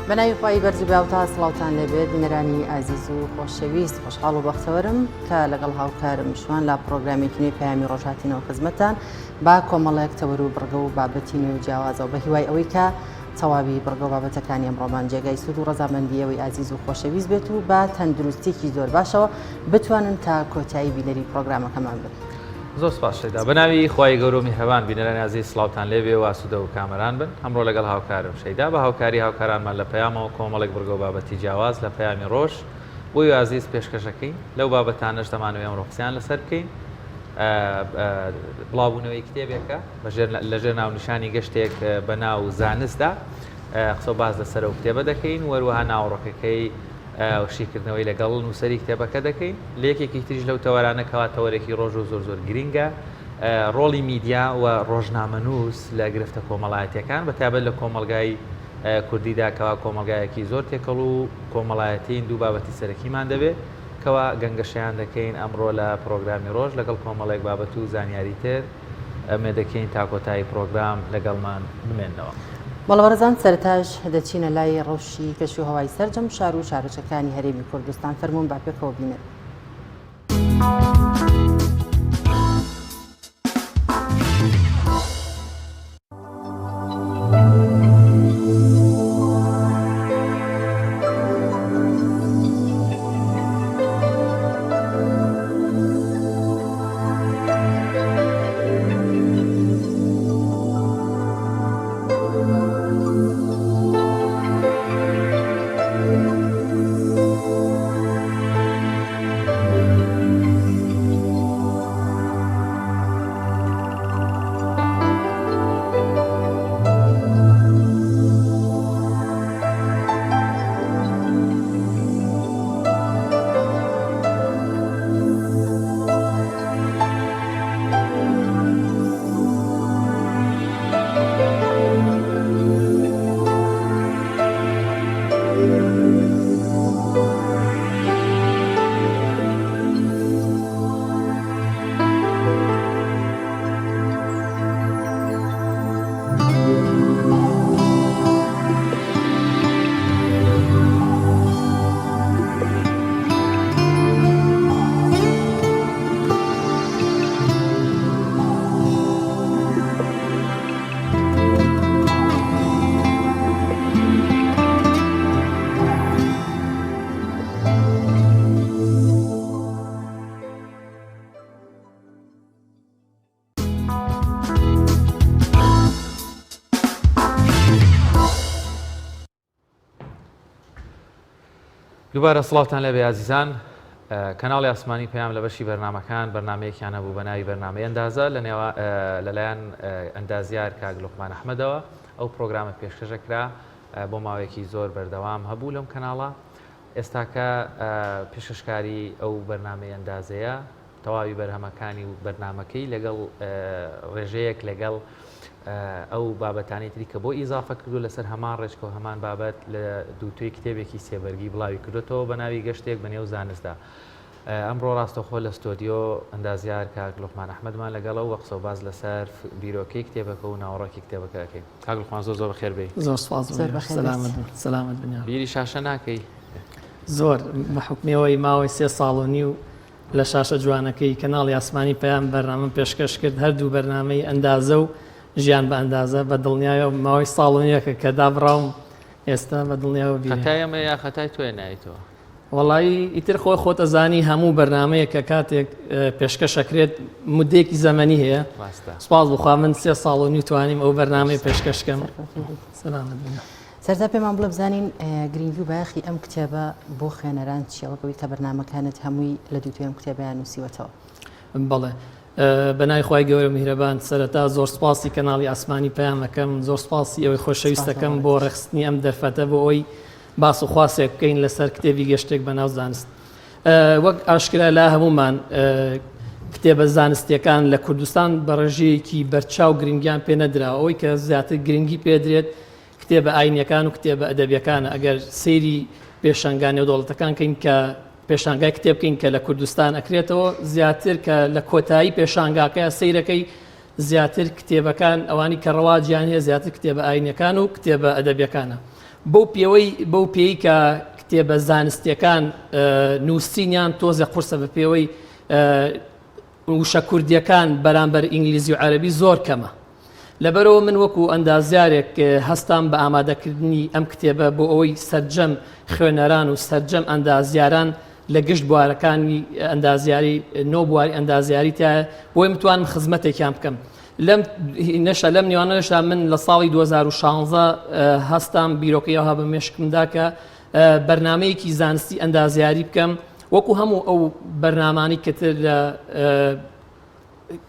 بەناوی خی بەرزباوتا سڵاوتان لەبێت بینەرانی ئازیز و خۆشەویست خۆشحاڵ و بەختەوەرم کە لەگەڵ هاوکارم شوان لا پرۆگرامێکی پەیامی ڕۆژهاتینەوە خزمەتان با کۆمەڵێک تەوەر و بڕگە و بابەتی نوێ و جیاوازەوە بە هیوای ئەوەی کە تەواوی بڕگە و بابەتەکانی ئەمڕۆمان جێگای سوود و ڕەزامەندیەوەی ئازیز و خۆشەویست بێت و با تەندروستێکی زۆر باشەوە بتوانن تا کۆتایی بینەری پرۆگرامەکەمان بن. زۆر سپاس شەیدا بەناوی خوای گەورە و میهرەبان بینەرانی ئازیز سڵاوتان لێبێ و ئاسوودە و کامەران بن. ئەمڕۆ لەگەڵ هاوکارم شەیدا بە هاوکاری هاوکارانمان لە پەیامەوە کۆمەڵێک بڕگە و بابەتی جیاواز لە پەیامی ڕۆژ بۆی ئازیز پێشکەشەکەین لەو بابەتانەش دەمانەوێت ئەمڕۆ قسەیان لەسەر بکەین. بڵاوبوونەوەی کتێبێکە لەژێر ناونیشانی گەشتێک بە ناو زانستدا قسە باز لەسەر ئەو کتێبە دەکەین وەروەها ناوەڕۆکەکەی شیکردنەوەی لەگەڵ نووسەری کتێبەکە دەکەین. لە یەکێکی تریش لەو تەوەرانە کەواتەوەرێکی ڕۆژ و زۆر گرینگە ڕۆڵی میدیا و ڕۆژنامەنووس لە گرفتە کۆمەڵایەتیەکان بەتایبەت لە کۆمەلگای کوردیدا کەوا کۆمەلگایەکی زۆر تێکەڵ و کۆمەڵایەتین دوو بابەتی سەرەکیمان دەبێت کەوا گەنگەشەیان دەکەین ئەمڕۆ لە پرۆگرامی ڕۆژ لەگەڵ کۆمەڵێک بابەت و زانیاری تر ئەمێ دەکەین تا کۆتایی پرۆگرام لەگەڵمان بمێنەوە. بەڵەوەرزان سەرتاش دەچینە لای ڕەوشی کەشی و هەوای سەرجەم شار و شارۆچەکانی هەرێمی کوردستان فەرموون با پێکەوە بینێت. دووبارە سڵاوتان لەبێ عزیزان. کەناڵی ئاسمانی پەیام لە بەشی بەرنامەکان بەرنامەیەکیان هەبوو بە ناوی بەرنامەی ئەندازە لەلایەن ئەندازیار کاک لوقمان ئەحمەدەوە. ئەو پرۆگرامە پێشکەشەکرا بۆ ماوەیەکی زۆر بەردەوام هەبوو لەم کەناڵە. ئێستاکە پێشکەشکاری ئەو بەرنامەی ئەندازەیە تەواوی بەرهەمەکانی و بەرنامەکەی لەگەڵ ڕێژەیەک لەگەڵ ئەو بابەتانی تری کە بۆ ئیزافە کردو لەسەر هەمان ڕێچکە و هەمان بابەت لە دووتوی کتێبێکی سێبەرگی بڵاوی کردوێتەوە بە ناوی گەشتێک بەنێو زانستدا. ئەمڕۆ ڕاستەخۆ لە ستۆدیۆ ئەندازیار کاک لوقمان ئەحمەدمان لەگەڵەوە وە قسە و باز لەسەر بیرۆکەی کتێبەکە و ناوەڕۆکی کتێبەکە دەکەین. کاک لوقمان زۆر بەخێر بێی. زۆر سپاس سەلامت بنیان. بیری شاشە ناکەی؟ زۆر بە حکمەوەی ماوەی 3 ساڵ و نیو لە شاشە جوانەکەی کەناڵی ئاسمانی پەیام بەرنامەم پێشکەش کرد هەردوو بەرنامەی ئەندازە و ژیان بە ئەندازە بە دڵنیایە ماوەی ساڵ و نیەکە کە دابڕاوم ئێستا بە دڵنیاوە بیر. خەتای ئەمە یا خەتای تۆی نایتەوە؟ وەڵایی ئیتر خۆت ئەزانی هەموو بەرنامەیە کە کاتێک پێشکەشەکرێت مودێکی زەمەنی هەیە. سپاس بخوا من 3 ساڵ و نیو توانیم ئەو بەرنامەی پێشکەشکەم. سەلامت بن. سەرتا پێمان بڵێ بزانین گرنگی و بایەخی ئەم کتێبە بۆ خوێنەران چیەوەگەوەی کە بەرنامەکانت هەمووی لە دووتوی ئەم کتێبیان نووسیوەتەوە؟ بەڵێ بەنای خوای گەورە میهرەبان سەرەتا زۆر سپاسی کەناڵی ئاسمانی پەیامەکەم زۆر سپاسی ئەوەی خۆشەویستەکەم بۆ ڕێخستنی ئەم دەرفەتە بۆ ئەوی باس و خواسێک بکەین لەسەر کتێبی گەشتێک بە ناو زانست. وەک ئاشکرا لا هەمومان کتێبە زانستیەکان لە کوردستان بە ڕێژەیەکی بەرچاو گرنگیان پێ نەدراوە ئەوەی کە زیاتر گرنگی پێدرێت کتێبە ئاینیەکان و کتێبە ئەدەبیەکانە. ئەگەر سەیری پێشانگانی و دەوڵەتەکان کەین کە پێشانگای کتێب بکەین کە لە کوردستان ئەکرێتەوە زیاتر کە لە کۆتایی پێشانگاکەیە سەیرەکەی زیاتر کتێبەکان ئەوانی کە ڕەواجیان هەیە زیاتر کتێبە ئاینیەکان و کتێبە ئەدەبیەکانە. بەو پێی کە کتێبە زانستیەکان نووسینیان تۆزە قورسە بە پێوەی وشە کوردیەکان بەرامبەر ئینگلیزی و عەرەبی زۆر کەمە. لەبەرەوە من وەکو ئەندازیارێک هەستام بە ئامادەکردنی ئەم کتێبە بۆ ئەوەی سەرجەم خوێنەران و سەرجەم ئەندازیاران لە گشت بوارەکانی ئەندازیاری نۆ بواری ئەندازیاری تایە بۆی متوانم خزمەتێکیان بکەم. لەم نێوانەشدا من لە ساڵی 2016 هەستام بیرۆکەیەوە بە مێشکمدا کە بەرنامەیەکی زانستی ئەندازیاری بکەم وەکو هەموو ئەو بەرنامانی کەتر لە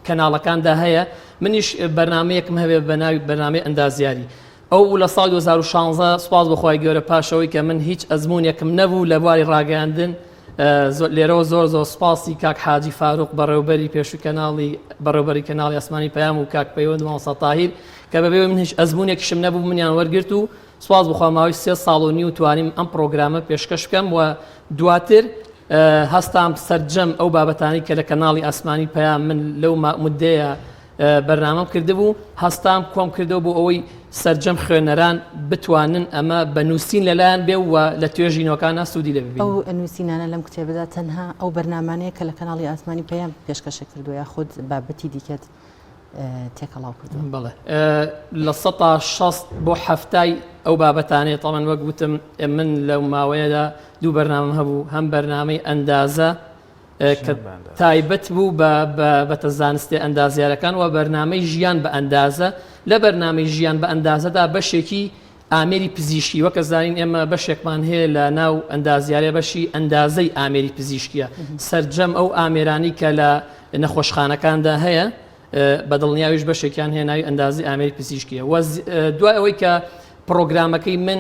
کەناڵەکاندا هەیە منیش بەرنمەیەکم هەبێ بە ناوی بەرنامەی ئەندازیاری. ئەو لە ساڵ 2016 سوپاس بەخوای گەورە پاشەوەی کە من هیچ ئەزمونێکم نەبوو لە بواری ڕاگەاندن لێرەوە زۆر سوپاسی کاک حاجی فاروق بەڕێوبەری پێشووی کەناڵی بەڕێوبەری کەناڵی ئاسمانی پەیام و کاک پەیوەند مامۆستا تاهیر کە بەبێ من هیچ ئەزمونێکیشم نەبوو منیان وەرگرت و سوپاس بخوا ماوەی 3 ساڵ و نیو توانیم ئەم پرۆگرامە پێشکەش بکەم و دواتر هەستام سەرجەم ئەو بابەتانی کە لە کەناڵی ئاسمانی پەیام من لەو مدەیە بەرنامەم کردبوو هەستام کۆم کردەوە بۆ ئەوەی سەرجەم خوێنەران بتوانن ئەمە بە نووسین لەلایەن بێ و لە توێژینەوەکانە سوودی لێ ببین. ئەو نووسینانە لەم کتێبەدا تەنها ئەو بەرنامانەیە کە لە کەناڵی ئاسمانی پەیام پێشکەشە کردووە یا خود بابەتی دیکەت تێکەڵاو کردووە. بەڵێ لە 160 بۆ هەفتای ئەو بابەتانەیە تەمەن وەک گوتم من لەو ماوەیەدا دوو بەرنامەم هەبوو هەم بەرنامەی ئەندازە کە تایبەت بوو بە زانستی ئەندازیارەکان و بەرنامەی ژیان بە ئەندازە لە بەرنامەی ژیان بە ئەندازەدا بەشێکی ئامێری پزیشکی وەکە زانین ئێمە بەشێکمان هەیە لە ناو ئەندازیارە بەشی ئەندازەی ئامێری پزیشکیە سەرجەم ئەو ئامێرانی کە لە نەخۆشخانەکاندا هەیە بەدڵنیاویش بەشێکیان هەیە ناوی ئەندازی ئامێری پزیشکیە دوای ئەوەی کە پرۆگرامەکەی من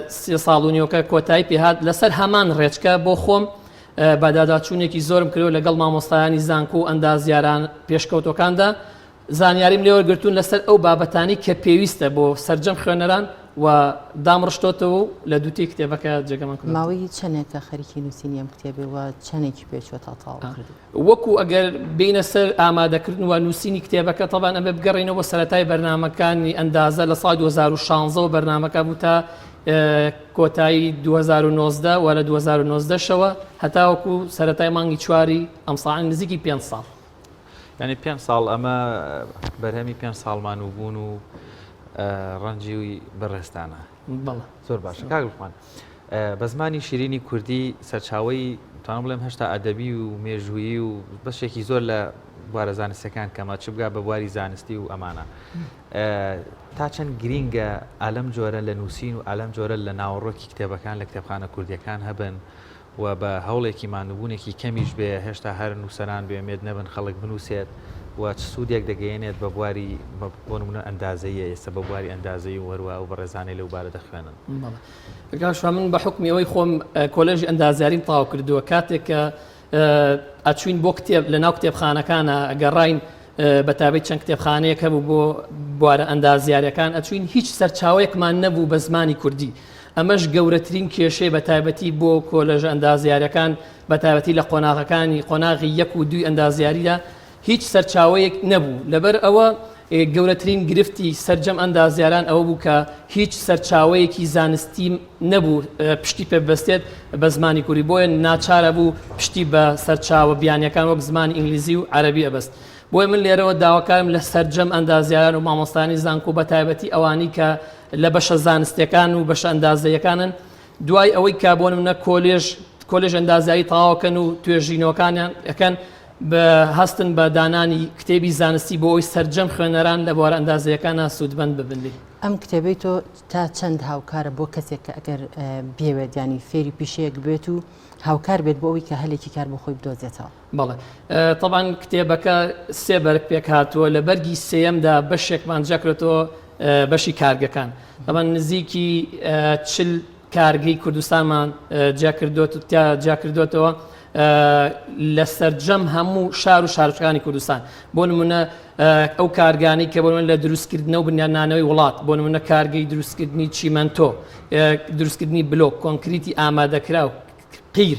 3 ساڵ و نیوەکە کۆتایی پێهات لەسەر هەمان ڕێچکە بۆ خۆم بەداداچوونێکی زۆرم کردەوە لەگەڵ مامۆستایانی زانکۆ و ئەندازیاران پێشکەوتەکاندا زانیاریم لێوەرگرتوون لەسەر ئەو بابەتانی کە پێویستە بۆ سەرجەم خوێنەران و دامڕشتۆتەوە لە دووتی کتێبەکە جێگەمان کرد. ماوەی چەندێکە خەریکی نووسینی ئەم کتێبێ و چەندێکی پێچوە تا تاوا کرد. وەکو ئەگەر بینە سەر ئامادەکردن و نووسینی کتێبەکە تەبان ئەمە بگەڕینەوە سەرەتای بەرنامەکانی ئەندازە لە ساڵ 2016 و بەرنامەکە بوو تا کۆتایی 2019 و لە 2019 شەوە هەتاوەکو سەرەتای مانگی چواری ئەم ساڵ نزیکی 5 ساڵ. یعنی 5 ساڵ ئەمە بەرهەمی 5 ساڵمان و بوون و ڕەنجی بەڕێستانە. زۆر باشە کاگڵمان بە زمانی شیرینی کوردی سەرچاوی توانم بڵێم هەشتا ئەدەبی و مێژوویی و بەشێکی زۆر لە بوارە زانستیەکان کەمە چ بگا بە بواری زانستی و ئەمانە تا چەند گرینگە ئالەم جۆرە لە نووسین و ئالەم جۆرە لە ناوەڕۆکی کتێبەکان لە کتێبخانە کوردیەکان هەبن و بە هەوڵێکی مانوبوونێکی کەمیش بێ هێشتا هەر نووسەران بێمێت نەبن خەڵک بنووسێت و چ سوودێک دەگەیەنێت بە بواری بۆ نمونە ئەندازەیە ئێستا بە بواری ئەندازەی و هەروە و بەڕێزانەی لەو بارە دەخوێنن. گاشوا من بە حکمی ئەوەی خۆم کۆلێژی ئەندازیاریم تاو کردووە کاتێک کە ئەچوین بۆ کتێب لە ناو کتێبخانەکانە ئەگەڕاین بەتابەت چەند کتێبخانەیەک هەبوو بۆ بوارە ئەندازیاریەکان ئەچوین هیچ سەرچاوەیەکمان نەبوو بە زمانی کوردی. ئەمەش گەورەترین کێشەی بەتایبەتی بۆ کۆلێژە ئەندازیاریەکان بەتایبەتی لە قۆناغەکانی قۆناغی 1 و 2 ئەندازیاریدا هیچ سەرچاوەیەک نەبوو. لەبەر ئەوە گەورەترین گرفتی سەرجەم ئەندازیاران ئەوە بوو کە هیچ سەرچاوەیەکی زانستی نەبوو پشتی پێبەستێت بە زمانی کوردی بۆیە ناچارە بوو پشتی بە سەرچاوە بیانیەکان وەک زمانی ئینگلیزی و عەرەبی ئەبەست. بۆیە من لێرەوە داواکارم لە سەرجەم ئەندازیاران و مامۆستانی زانکۆ بەتایبەتی ئەوانی کە لە بەشە زانستیەکان و بەشە ئەندازەیەکانن دوای ئەوەی کا بۆ نمونە کۆلێژ ئەندازیاری تەواوکەن و توێژینەوەکانیان ئەەکەن بە هەستن بە دانانی کتێبی زانستی بۆ ئەوی سەرجەم خوێنەران لە بوارە ئەندازەیەکانە سوودمەند ببن. ئەم کتێبەی تۆ تا چەند هاوکارە بۆ کەسێک کە ئەگەر بێوێت ینی فێری پیشەیەک بێت و هاوکار بێت بۆ ئەوی کە هەلێکی کار بۆ خۆی بدۆزێتەوە؟ بەڵێ تەبان کتێبەکە 3 بەرگ پێک هاتووە لە بەرگی سێیەمدا بەشێکمان جاکرێتەوە بەشی کارگەکان ئەمان نزیکی 40 کارگەی کوردستانمان جاکردوێتەوە لە سەرجەم هەموو شار و شارچەکانی کوردستان بۆ نمونە ئەو کارگانی کە بۆ لە دروستکردنەوە بنیانانەوەی وڵات بۆ نمونە کارگەی دروستکردنی چیمەنتۆ دروستکردنی بلۆک کۆنکریتی ئامادەکرا و قیر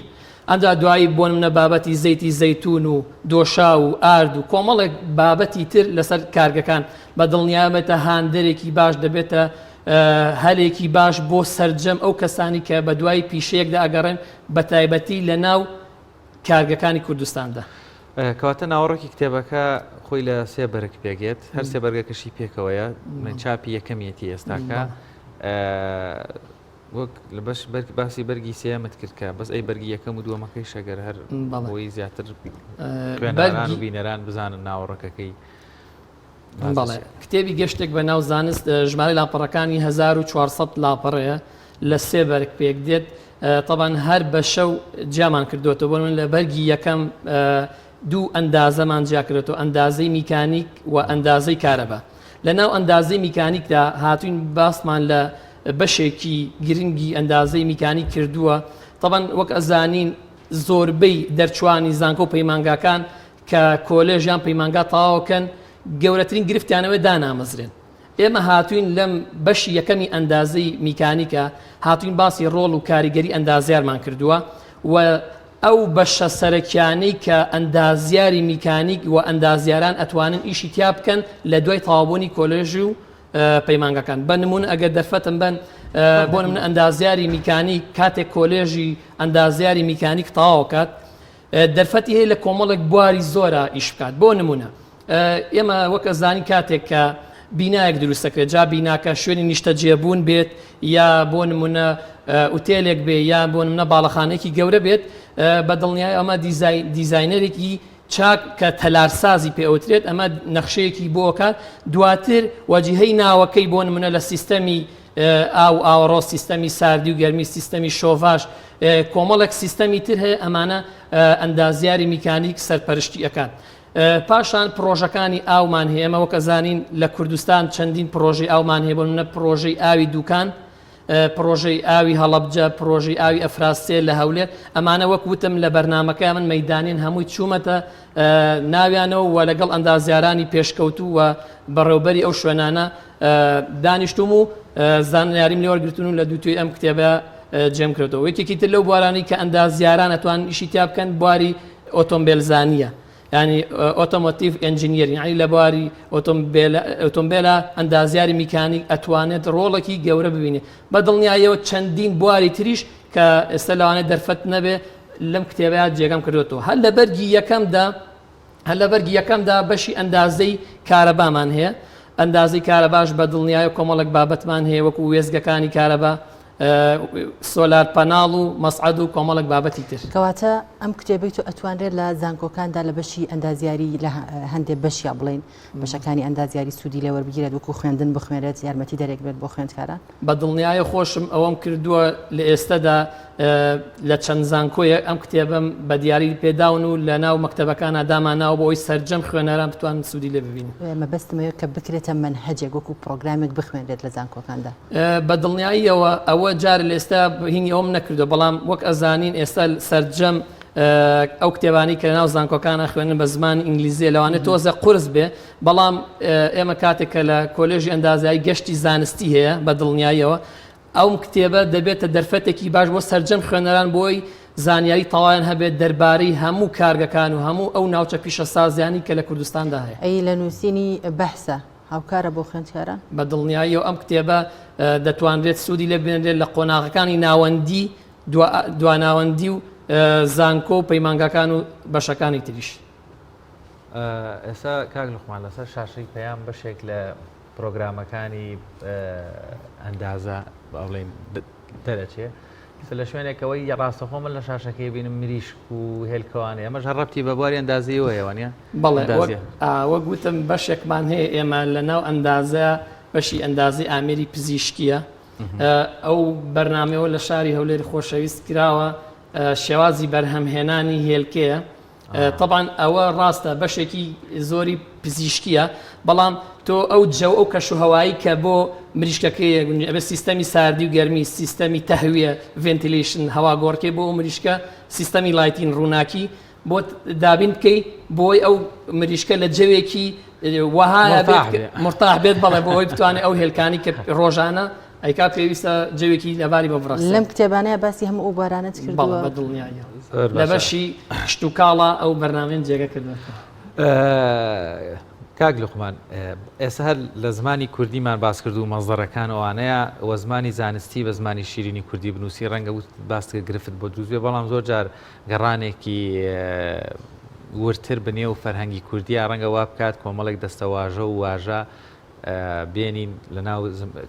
ئەمدا دوایی بۆ نمونە بابەتی زەیتی زەیتون و دۆشا و ئارد و کۆمەڵێک بابەتی تر لەسەر کارگەکان بە دڵنیامێتە هاندەرێکی باش دەبێتە هەلێکی باش بۆ سەرجەم ئەو کەسانی کە بە دوای پیشەیەکدا ئەگەڕێن بە تایبەتی لە ناو کارگەکانی کوردستاندا. کەواتە ناوەڕۆکی کتێبەکە خۆی لە سێ بەرگ پێگێت هەر سێ بەرگەکەشی پێکەوەیە چاپی یەکەمیەتی ئێستاکە وەک لە بەش باسی بەرگی سێمت کردکە بەس ئەی بەرگی یەکەم و دووەمەکەی شەگەر هەر بۆی زیاتر خوێنەران و بینەران بزانن ناوەڕەکەکەی. بەڵێ کتێبی گەشتێک بە ناو زانست ژمارە لاپەڕەکانی 1400 لاپەڕەیە لە سێ بەرگ پێک دێت. طبعاً هەر بە شەو جیامان کردوێتەوە بۆ من لە بەرگی یەکەم دوو ئەندازەمان جیا کردێتەوە ئەندازەی میکانیک و ئەندازەی کارەبا. لە ناو ئەندازەی میکانیکدا هاتوین باسمان لە بەشێکی گرنگی ئەندازەی میکانیک کردووە. طبعاً وەک ئەزانین زۆربەی دەرچوانی زانکۆ و پەیمانگاکان کە کۆلێژیان پەیمانگا تەواوکەن گەورەترین گرفتیانەوەی دانامەزرێن. ئێمە هاتوین لەم بەشی یەکەمی ئەندازەی میکانیکە هاتوین باسی ڕۆڵ و کاریگەری ئەندازیارمان کردووە و ئەو بەشە سەرەکیانەی کە ئەندازیاری میکانیک و ئەندازیاران ئەتوانن ئیشی تیا بکەن لە دوای تەواوبوونی کۆلێژ و پەیمانگاکان. بە نمونە ئەگەر دەرفەتم بن بۆ نمونە ئەندازیاری میکانیک کاتێک کۆلێژی ئەندازیاری میکانیک تەواوکات دەرفەتی هەیە لە کۆمەڵێک بواری زۆرە ئیش بکات. بۆ نمونە ئێمە وەک ئەزانی کاتێک کە بینایەک دروستەکرێت جا بیناکە شوێنی نیشتە جێبوون بێت یا بۆ نمونە ئوتێلێک بێ یا بۆ نمونە باڵەخانێکی گەورە بێت بە دڵنیای ئەمە دیزاینەرێکی چاک کە تەلارسازی پێوترێت ئەمە نەخشەیەکی بۆکات دواتر وەجیهەی ناوەکەی بۆ نمونە لە سیستەمی ئاوەڕۆ سیستەمی ساردی و گەرمی سیستەمی شۆڤاژ کۆمەڵێک سیستەمی تر هەیە ئەمانە ئەندازیاری میکانیک سەرپەرشتی ئەکات. پاشان پرۆژەکانی ئاومان هەیە ئەمە وەک ئەزانین لە کوردستان چەندین پرۆژەی ئاومان هەیە بۆ نمونە پرۆژەی ئاوی دوکان پرۆژەی ئاوی هەڵەبجە پرۆژەی ئاوی ئەفراسێ لە هەولێر ئەمانە وەک وتم لە بەرنامەکە من مەیدانین هەمووی چوومەتە ناویانەوە و لەگەڵ ئەندازیارانی پێشکەوتوو و بەڕێوبەری ئەو شوێنانە دانیشتوم و زانیاریم لێوەرگرتون و لە دووتوی ئەم کتێبە جێم کردەوە. یەکێکی تر لەو بوارانی کە ئەندازیاران ئەتوان ئیشی تیا بکەن بواری ئۆتۆمبیلزانیە ینی ئۆتۆمۆتیڤ ئەنجینیەر یعنی لە بواری ئۆتۆمبیلە ئەندازیاری میکانیک ئەتوانێت ڕۆڵێکی گەورە ببینێت. بە دڵنیاییەوە چەندین بواری تریش کە ئێستا لەوانێت دەرفەت نەبێ لەم کتێبەیە جێگەم کردوێتەوە. هەر لە بەرگی یەکەمدا بەشی ئەندازەی کارەبامان هەیە. ئەندازەی کارەباش بە دڵنیایە کۆمەڵێک بابەتمان هەیە وەکو وێزگەکانی کارەبا سۆلار پەناڵ و مەسعەد و کۆمەڵێک بابەتی تر. کەواتە ئەم کتێبەی تو ئەتوانرێت لە زانکۆکاندا لە بەشی ئەندازیاری لە هەندێک بەشیا بڵین بەشەکانی ئەندازیاری سوودی لێوەربگیرێت وەکو خوێندن بخوێنرێت یارمەتی دەرێک بێت بۆ خوێندکاران. بە دڵنیایە خۆشم ئەوەم کردووە لە ئێستادا لە چەند زانکۆیە ئەم کتێبم بە دیاری پێداون و لە ناو مەکتەبەکانە داماناوە بۆ ئەوی سەرجەم خوێنەران بتوان سوودی لێ ببین. مەبەستمەوە کە بکرێتە منهەجێک وەکو پرۆگرامێک بخوێنرێت لە زانکۆکاندا. بە دڵنیاییەوە ئەوە جار لە ئێستا هینی ئەوم نەکردو بەڵام وەک ئەزانین ئێستا سەرجەم ئەو کتێبانی کە ناو زانکۆکانە خوێنن بە زمانی ئینگلیزی لەوانێت تۆزە قورس بێ بەڵام ئێمە کاتێکە لە کۆلێژی ئەندازایی گەشتی زانستی هەیە بە دڵنیاییەوە ئەو کتێبە دەبێتە دەرفەتێکی باش بۆ سەرجەم خوێنەران بۆی زانیاری تەواویان هەبێت دەربارەی هەموو کارگەکان و هەموو ئەو ناوچە پیشەسازیانی کە لە کوردستاندا هەیە. ئەی لە نووسینی بەحسە هاوکارە بۆ خوێندکاران؟ بە دڵنیاییەوە ئەم کتێبە دەتوانرێت سوودی لێ بێنرێت لە قۆناغەکانی ناوەندی دواناوەندی و زانکۆ و پەیمانگاکان و بەشەکانی تریش. ئێستا کاک لوقمان لەسەر شاشەی پەیام بەشێک لە پرۆگرامەکانی ئەندازە بڵێن دەرەچێ لە شوێنێکەوەی ڕاستەخۆ من لە شاشەکەی بینم مریشک و هێلکەوانێ ئەمەش هەڕەتی بە بواری ئەندازیەوە هێوانە؟ بەڵێ وەک گوتم بەشێکمان هەیە ئێمە لە ناو ئەندازە بەشی ئەندازی ئامێری پزیشکیە ئەو بەرنامەوە لە شاری هەولێر خۆشەویست کراوە شێوازی بەرهەمهێنانی هێلکەیە. طبعاً ئەوە ڕاستە بەشێکی زۆری پزیشکیە بەڵام تۆ ئەو جەو ئەو کەشوهەوایی کە بۆ مریشکەکەی ئەبێ سیستەمی ساردی و گەرمی سیستەمی تەهویە ڤێنتیلیشن هەوا گۆڕکەی بۆ مریشکە سیستەمی لایتین ڕووناکی بۆ دابین بکەی بۆی ئەو مریشکە لە جەوێکی وەهایە مرتاح بێت بەڵێ بۆ ئەوی بتوانێت ئەو هێلکانی کە ڕۆژانە ئەیکا پێویستە جەوێکی لەباری بە بڕاست. لەم کتێبانەیە باسی هەموو ئەو بارانت کردووە بە دڵنیایە لە بەشی شتوکاڵە ئەو بەرنامەیە جێگە کردوێت. کاک لوقمان ئێستا هەر لە زمانی کوردیمان باس کرد و مەزدەڕەکان ئەوانەیە وە زمانی زانستی بە زمانی شیرینی کوردی بنووسی ڕەنگە وت باستگە گرفت بۆ دروست بێ بەڵام زۆر جار گەڕانێکی ورتر بنێ و فەرهەنگی کوردیە ڕەنگە وا بکات کۆمەڵێک دەستەواژە و واژە بێنین لە ناو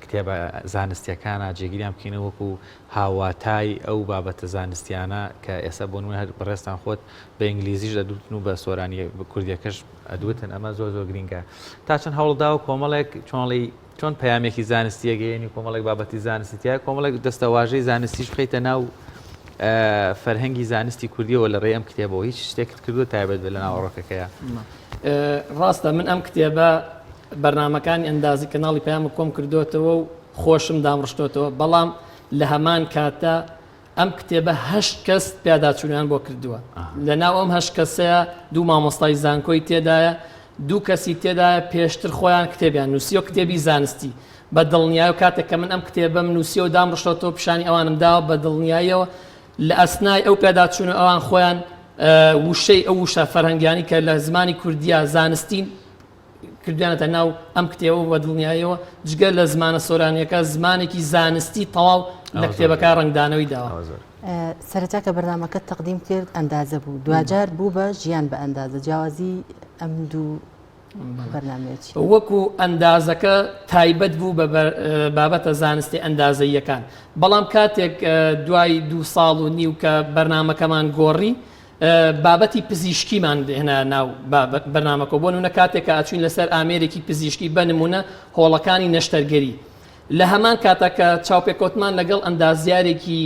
کتێبە زانستیەکانە جێگیریان بکەینە وەکو هاواتای ئەو بابەتە زانستیانە کە ئێستا بۆ نمونە هەر بەڕێستان خۆت بە ئینگلیزیش دەدوتن و بە سۆرانی کوردیەکەش ئەدوتن ئەمە زۆر زۆر گرینگە تا چەند هەوڵدا و کۆمەڵێک چۆن پەیامێکی زانستی گەیەنی کۆمەڵێک بابەتی زانستیە کۆمەڵێک دەستەواژەی زانستیش بخەیتە ناو فەرهەنگی زانستی کوردیەوە لە ڕێ ئەم کتێبەوە هیچ شتێکت کردو تایبەت بێت لە ناوەڕۆکەکەیە ڕاستە من ئەم کتێبە بەرنامەکانی ئەندازی کەناڵی پەیامە کۆم کردوتەوە و خۆشم دامڕشتۆتەوە بەڵام لە هەمان کاتە ئەم کتێبە 8 کەس پیاداچوونیان بۆ کردووە لە ناو ئەم 8 کەسەیە 2 مامۆستای زانکۆی تێدایە 2 کەسی تێدایە پێشتر خۆیان کتێبیان نووسیەوە کتێبی زانستی بە دڵنیایی و کاتێک کە من ئەم کتێبەم نووسیەوە دامڕشتۆتەوە پیشانی ئەوانم داوە بە دڵنیاییەوە لە ئەسنای ئەو پیاداچوون ئەوان خۆیان وشەی ئەو وشە فەرهەنگیانی کە لە زمانی کوردیا زانستین کردویانەتە ناو ئەم کتێبە بە دڵنیاییەوە جگە لە زمانە سۆرانیەکە زمانێکی زانستی تەواو لە کتێبەکە ڕنگدانەوەی داوە. سەرەتا کە بەرنامەکەت تەقدیم کرد ئەندازە بوو دوجار بوو بە ژیان بە ئەندازە جیاوازی ئەم دوو بەرنامەیەکی وەکو ئەندازەکە تایبەت بوو بە بابەتە زانستی ئەندازەیەکان بەڵام کاتێک دوای 2 ساڵ و نیو کە بەرنامەکەمان گۆڕی بابەتی پزیشکیمان هێنا ناو بەرنامەکە بۆ نمونە کاتێکە ئاچوین لەسەر ئامێرێکی پزیشکی بە نمونە هۆڵەکانی نەشتەرگەری لە هەمان کاتەکە چاوپێکۆتمان لەگەڵ ئەندازیارێکی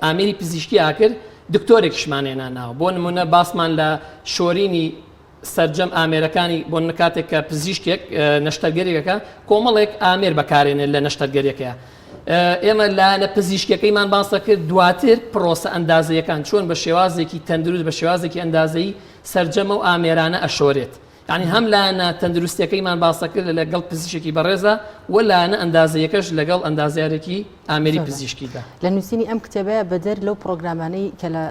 ئامێری پزیشکی ئاکرد دکتۆرێکشمان هێنا ناو بۆ نمونە باسمان لە شۆرینی سەرجەم ئامێرەکانی بۆ نکاتێک کە پزیشکێک نەشتەرگەریەکە کۆمەڵێک ئامێر بەکارێنێت لە نەشتەرگەریەکەیە ئێمە لایەنە پزیشکەکەیمان باسە کرد دواتر پرۆسە ئەندازەیەکان چۆن بە شێوازێکی تەندروست بە شێوازێکی ئەندازەیی سەرجەمە و ئامێرانە ئەشۆرێت یعنی هەم لایەنە تەندروستیەکەیمان باسە کرد لەگەڵ پزیشکی بەڕێزە و لایەنە ئەندازەیەکەش لەگەڵ ئەندازیارێکی ئامێری پزیشکیدا لە نووسینی ئەم کتێبەیە بەدەر لەو پرۆگرامانەی کە لە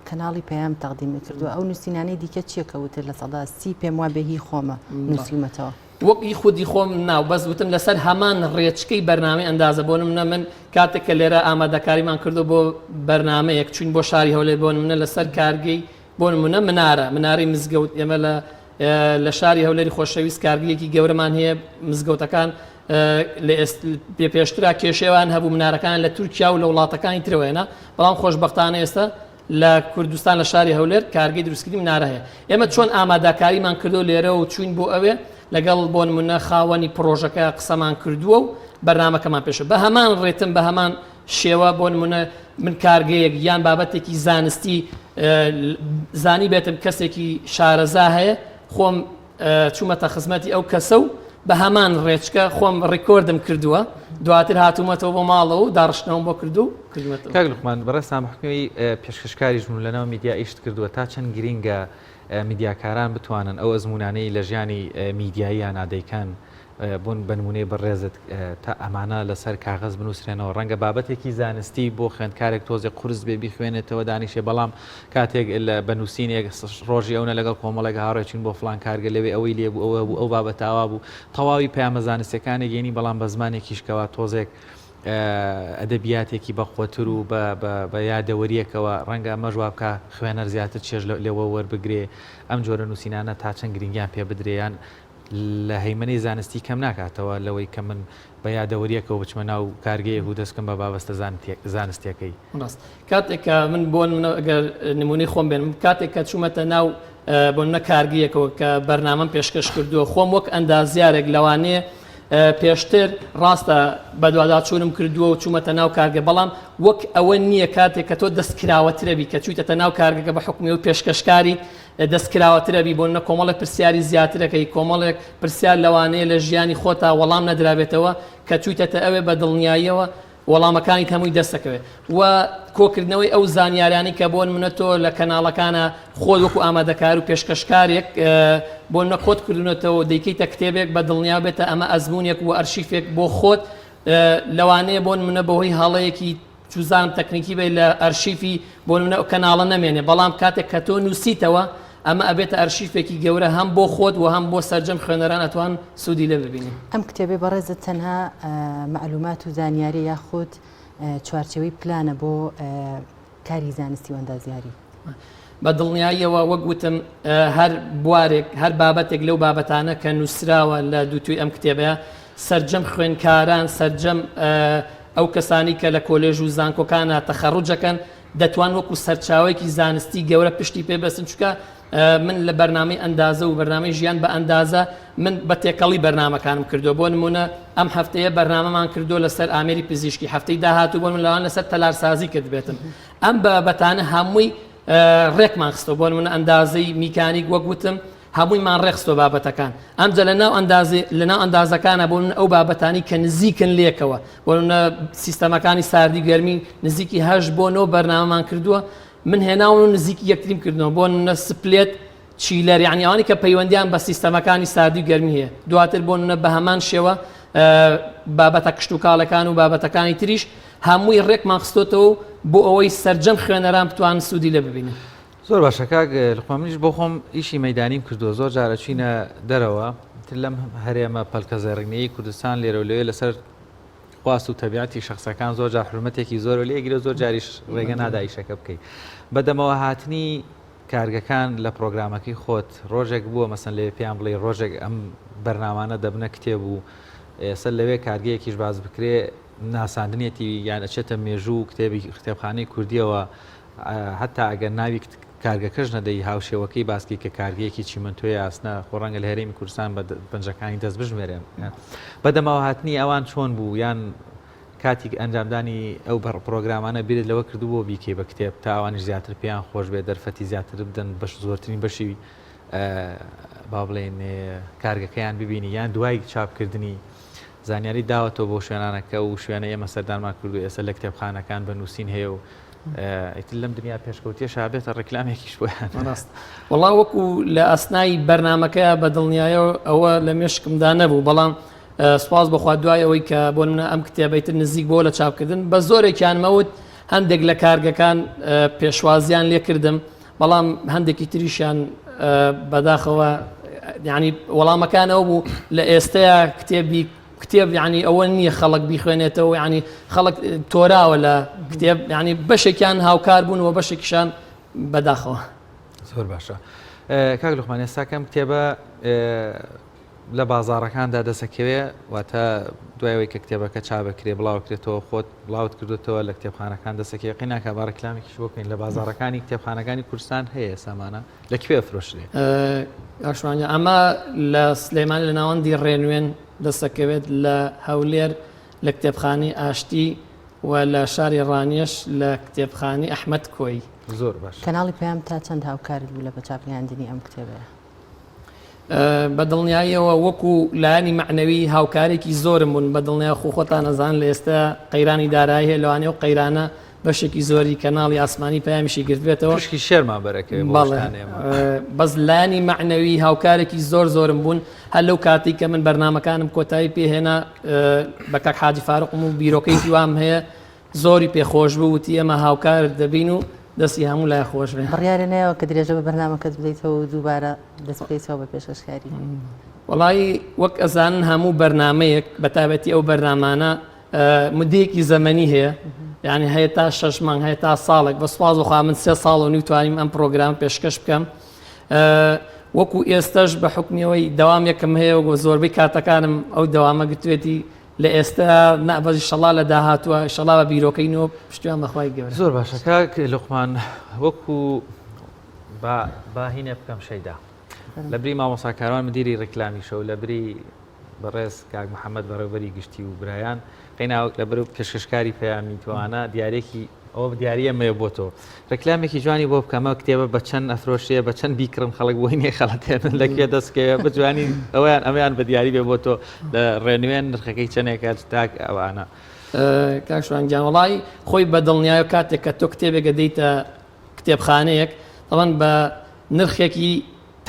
کەناڵی پەیام تەقدیمی کردووە ئەو نووسینانەی دیکە چیە کەوتر لە سەدا 30 پێم وا بێهی خۆمە نووسیمەتەوە وەکی خودی خۆم ناو بەس وتم لەسەر هەمان ڕێچکەی بەرنامەی ئەندازە بۆ نمونە من کاتێک کە لێرە ئامادەکاریمان کردو بۆ بەرنامەیەک چوین بۆ شاری هەولێر بۆ نمونە لەسەر کارگەی بۆ نمونە منارەی مزگەوت ئێمە لە شاری هەولێری خۆشەویست کارگەیەکی گەورەمان هەیە مزگەوتەکان لە پێشترا کێشێوان هەبوو منارەکان لە تورکیا و لە وڵاتەکانی ترەوەیەنە بەڵام خۆشبەختانە ئێستا لە کوردستان لە شاری هەولێر کارگەی دروستکردی منارە هەیە ئێمە چۆن ئامادەکاریمان کردو لێرە و چوین بۆ ئەوێ لەگەڵ بۆ نمونە خاوەنی پرۆژەکە قسەمان کردووە و بەرنامەکەمان پێشە بە هەمان ڕێتم بە هەمان شێوە بۆ نمونە من کارگەیەک یان بابەتێکی زانستی زانی بێتم کەسێکی شارەزا هەیە خۆم چوومەتە خزمەتی ئەو کەسە و بە هەمان ڕێچکە خۆم ڕێکۆردم کردووە دواتر هاتوومەتەوە بۆ ماڵەوە و داڕشتنەوەم بۆ کردو کردومەتەوە. کاک لوقمان بەڕێستان حکومی پێشکەشکاری ژمون لەناو میدیا ئیشت کردووە تا چەند گرینگە میدیاکاران بتوانن ئەو ئەزمونانەی لە ژیانی میدیایی یانادەیکان بوون بنمونەی بەڕێزت تا ئەمانە لەسەر کاغەز بنووسێنەوە ڕەنگە بابەتێکی زانستی بۆ خوێندکارێک تۆزێک قورس بێ بیخوێنێتەوە دانیشێ بەڵام کاتێک لە بنووسینێک ڕۆژی ئەوە لەگەڵ کۆمەڵێک هاڕێکین بۆ فلان کارگە لەوێ ئەوەی لێبوو ئەوە بوو ئەو بابەتاوا بوو تەواوی پەیامە زانستیەکانی گەینی بەڵام بە زمانێکیشکەوە تۆزێک ئەدەبیاتێکی بەخۆتر و بە یادەوەریەکەوە ڕەنگە ئەمەژوا بکە خوێنەر زیاتر چێژ لێوە وەربگرێ ئەم جۆرە نووسینانە تا چەند گرنگیان پێ بدرێیان لە هەیمەنی زانستی کەم ناکاتەوە لەوەی کە من بە یادەوەریەکەوە بچمە ناو کارگەیە و دەستکەم بە بابەستە زانستیەکەی ڕاست کاتێککە من بۆ ئەگەر نمونی خۆم بێنم کاتێک کە چوومەتە ناو بۆ نە کارگەیەکەوە کە بەرنامەم پێشکەش کردووە خۆم وەک ئەندازیارێک لەوانەیە پێشتر ڕاستە بە دوواداچوونم کردووە و چوومەتە ناو کارگە بەڵام وەک ئەوە نییە کاتێک کە تۆ دەستکراوەترەبی کە چوویتە ناو کارگەکە بە حکومی و پێشکەشکاری دەستکراوەترەبی بۆ نە کۆمەڵێک پرسیاری زیاترەکەی کۆمەڵێک پرسیار لەوانەیە لە ژیانی خۆتا وەڵام نەدرابێتەوە کە چوویتە ئەوێ بە دڵنیاییەوە وەڵامەکانی هەمووی دەستەکەوێت و کۆکردنەوەی ئەو زانیاریانی کە بۆن منە تۆ لە کەناڵەکانە خۆت وەکو ئامادەکار و پێشکەشکارێک بۆ نە کۆتکردنەوە دەیکەیتە کتێبێک بە دڵنیا بێتە ئەمە ئەزمونێک و ئەرشیفێک بۆ خۆت لەوانەیە بۆن منە بەهۆی هەڵەیەکی چوزان تەکنیکی بێ لە ئەرشیفی بۆ منە کەناڵە نەمێنێ بەڵام کاتێک کە تۆ نووسیتەوە ئەمە ئەبێتە ئەرشیفێکی گەورە هەم بۆ خۆت و هەم بۆ سەرجەم خوێنەران ئەتوان سوودی لێ ببینی. ئەم کتێبێ بەڕێزت تەنها معلومات و زانیاری یاخود چوارچەوەی پلانە بۆ کاری زانستی و ئەندازیاری. بە دڵنیاییەوە وەک گوتم هەر بوارێک هەر بابەتێک لەو بابەتانە کە نووسراوە لە دووتوی ئەم کتێبەیە سەرجەم خوێنکاران سەرجەم ئەو کەسانی کە لە کۆلێژ و زانکۆکانە تەخەڕوجەکەن دەتوان وەکو سەرچاوێکی زانستی گەورە پشتی پێبەستن چونکە من لە بەرنامەی ئەندازە و بەرنامەی ژیان بە ئەندازە من بە تێکەڵی بەرنامەکانم کردو بۆ نمونە ئەم هەفتەیە بەرنامەمان کردو لەسەر ئامێری پزیشکی هەفتەی داهاتوو بۆ من لەوان لەسەر تەلارسازی کرد بێتم ئەم بابەتانە هەمووی ڕێکمان خستەوە بۆ نمونە ئەندازەی میکانیک وەک گوتم هەموویمان ڕێخستۆ بابەتەکان ئەمجا لەناو ئەندازەکانە بۆ ئەو بابەتانی کە نزیکن لێکەوە بۆ سیستەمەکانی ساردی گەرمی نزیکی 8 بۆ 9 بەرنامەمان کردووە من هێناون و نزیکی یەکتریم کردنەوە بۆ سپلێت چیلەر یعنی ئەوانی کە پەیوەندیان بە سیستەمەکانی ساردی گەرمی هەیە دواتر بۆ بە هەمان شێوە بابەتە کشت و کاڵەکان و بابەتەکانی تریش هەمووی ڕێکمان خستۆتەوە بۆ ئەوەی سەرجەم خوێنەران بتوان سوودی لێ ببینن. زۆر باشە کاک لوقمان منیش بۆ خۆم ئیشی مەیدانیم کردووە زۆر جارە چینە دەرەوە لەم هەرێمە پەلکە زەرگنەی کوردستان لێرە لێ لەسەر خواست و تەبیعەتی شخصەکان زۆر جار حرمەتێکی زۆر لێگیرە زۆر جاریش ڕێگە نادا ئیشەکە بکەیت بەدەمەوە هاتنی کارگەکان لە پرۆگرامەکەی خۆت ڕۆژێک بووە مەسەن لێ پێیان بڵێ ڕۆژێک ئەم بەرنامانە دەبنە کتێب و ئێستا لەوێ کارگەیەکیش باز بکرێ ناساندنیەتی یان ئەچێتە مێژوو کتێبخانەی کوردیەوە هەتا ئەگەر ناوی کارگەکەش نەدەی هاوشێوەکەی باسکی کە کارگەیەکی چیمنتۆی ئاسنە خۆ ڕەنگە لە هەرێمی کوردستان بە پەنجەکانی دەست بژمێرێن بەدەمەوە هاتنی ئەوان چۆن بوو یان کاتێک ئەنجامدانی ئەو پرۆگرامانە بیرت لەوە کردو بۆ بیکەی بە کتێب تا ئەوانش زیاتر پێیان خۆش بێ دەرفەتی زیاتر بدەن بەش زۆرترین بەشی با بڵێن کارگەکەیان ببینی یان دوای چاپکردنی زانیاری داوەتەوە بۆ شوێنانەکە و شوێنە ئێمە سەردانمان کردو ئێستا لە کتێبخانەکان بە نووسین هەیە و ئیتر لەم دنیا پێشکەوتیە شابێتە ڕێکلامێکیش بۆیان ڕاست وەڵا وەکو لە ئەسنای بەرنمەکەیە بە دڵنیایەوە ئەوە لە مێشکمدا نەبوو بەڵام سپاس بەخوا دوای ئەوەی کە بۆ منە ئەم کتێبەیتر نزیک بۆ لە چاپکردن بە زۆرێکیان مەوت هەندێک لە کارگەکان پێشوازیان لێکردم بەڵام هەندێکی تریشیان بەداخەوە ینی وەڵامەکانەوە بوو لە ئێستەیە کتێب ینی ئەوە نییە خەڵک بیخوێنێتەوە ینی خەڵک تۆراوە لە کتێب ینی بەشێکیان هاوکار بوون و بەشێکیشان بەداخەوە. زۆر باشە کاک لوقمان ئێستاکەم کتێبە لە بازاڕەکاندا دەسەکەوێ واتە دوایەوەی کە کتێبەکە چاپەکرێ بڵاوکرێتەوە خۆت بڵاوت کردوتەوە لە کتێبخانەکان دەسەکەی قیناکە با ڕێکلامێکیش بۆکەین لە بازاڕەکانی کتێبخانەکانی کوردستان هەیە سامانە لەکوێ فرۆشرێ؟ ئاشوانە ئەمە لە سلێمانی لە ناوەندی ڕێنوێن دەسەکەوێت لە هەولێر لە کتێبخانی ئاشتی و لە شاری ڕانیەش لە کتێبخانی ئەحمەد کۆی. زۆر باش. کەناڵی پێیان تا چەند هاوکارت بوو لە بەچاپیاندنی ئەم کتێبەیە؟ بە دڵنیاییەوە وەکو لایانی معنەوی هاوکارێکی زۆرم بوون بە دڵنیا خۆخۆتان نەزان لە ئێستا قەیرانی دارایی هەیە لەوانێ و قەیرانە بەشێکی زۆری کەناڵی ئاسمانی پەیامیشی گرتبێتەوە شکی شێرمان بەرەکەوێ بەس لایانی معنەوی هاوکارێکی زۆرم بوون هەر لەو کاتی کە من بەرنامەکانم کۆتایی پێهێنا بە کاک حاجی فاروقم و بیرۆکەی دوام هەیە زۆری پێخۆش بوو وتی ئەمە هاوکار دەبین و دەستی هەموو لای خۆش بێ بڕیارە نەیەوە کە درێژە بە بەرنامەکەت بدەیتەوە و دووبارە دەست بکەیتەوە بە پێشکەشکاری؟ وەڵی وەک ئەزانن هەموو بەرنمەیەک بەتابەتی ئەو بەرنامانە مدەیەکی زەمەنی هەیە یعنی هەیە تا 6 مانگ هەیە تا ساڵێک بە سوپاس بخوا من 3 ساڵ و توانیم ئەم پرۆگرام پێشکەش بکەم وەکو ئێستش بە حکمیەوەی دەوامێکم هەیە و زۆربەی کاتەکانم ئەو دەوامە گرتوێتی لە ئێستا نابەزی شەڵا لە داهاتووە شەڵا بە بیرۆکەینەوە پشتیان بەخوای گەورە. زۆر باشە کاک لوقمان وەکو باهینە بکەم شەیدا لە بری مامۆساکاران مدیری ڕێکلامی شەو لە بری بەڕێز کاک محەممەد بەڕێوبەری گشتی و برایان قیناوەک لە بەرەو پێشکەشکاری پەیامی توانە دیارێکی ئەوە دیارە مێ بۆ تۆ ڕێکلامێکی جوانی بۆ بکەمە کتێبە بە چەند ئەفرۆشیە بە چەند بیکڕم خەڵک بۆی نێ خەڵەتێنن لەکوێ دەستکەوێ بە جوانی ئەویان ئەمەیان بە دیاری بێ بۆ تۆ لە ڕێنوێن نرخەکەی چەندێکە تاک ئەوانە. کاکشوان وڵی خۆی بە دڵنیایە کاتێک کە تۆ کتێبێکە دەیتە کتێبخانەیەک دەڵەن بە نرخێکی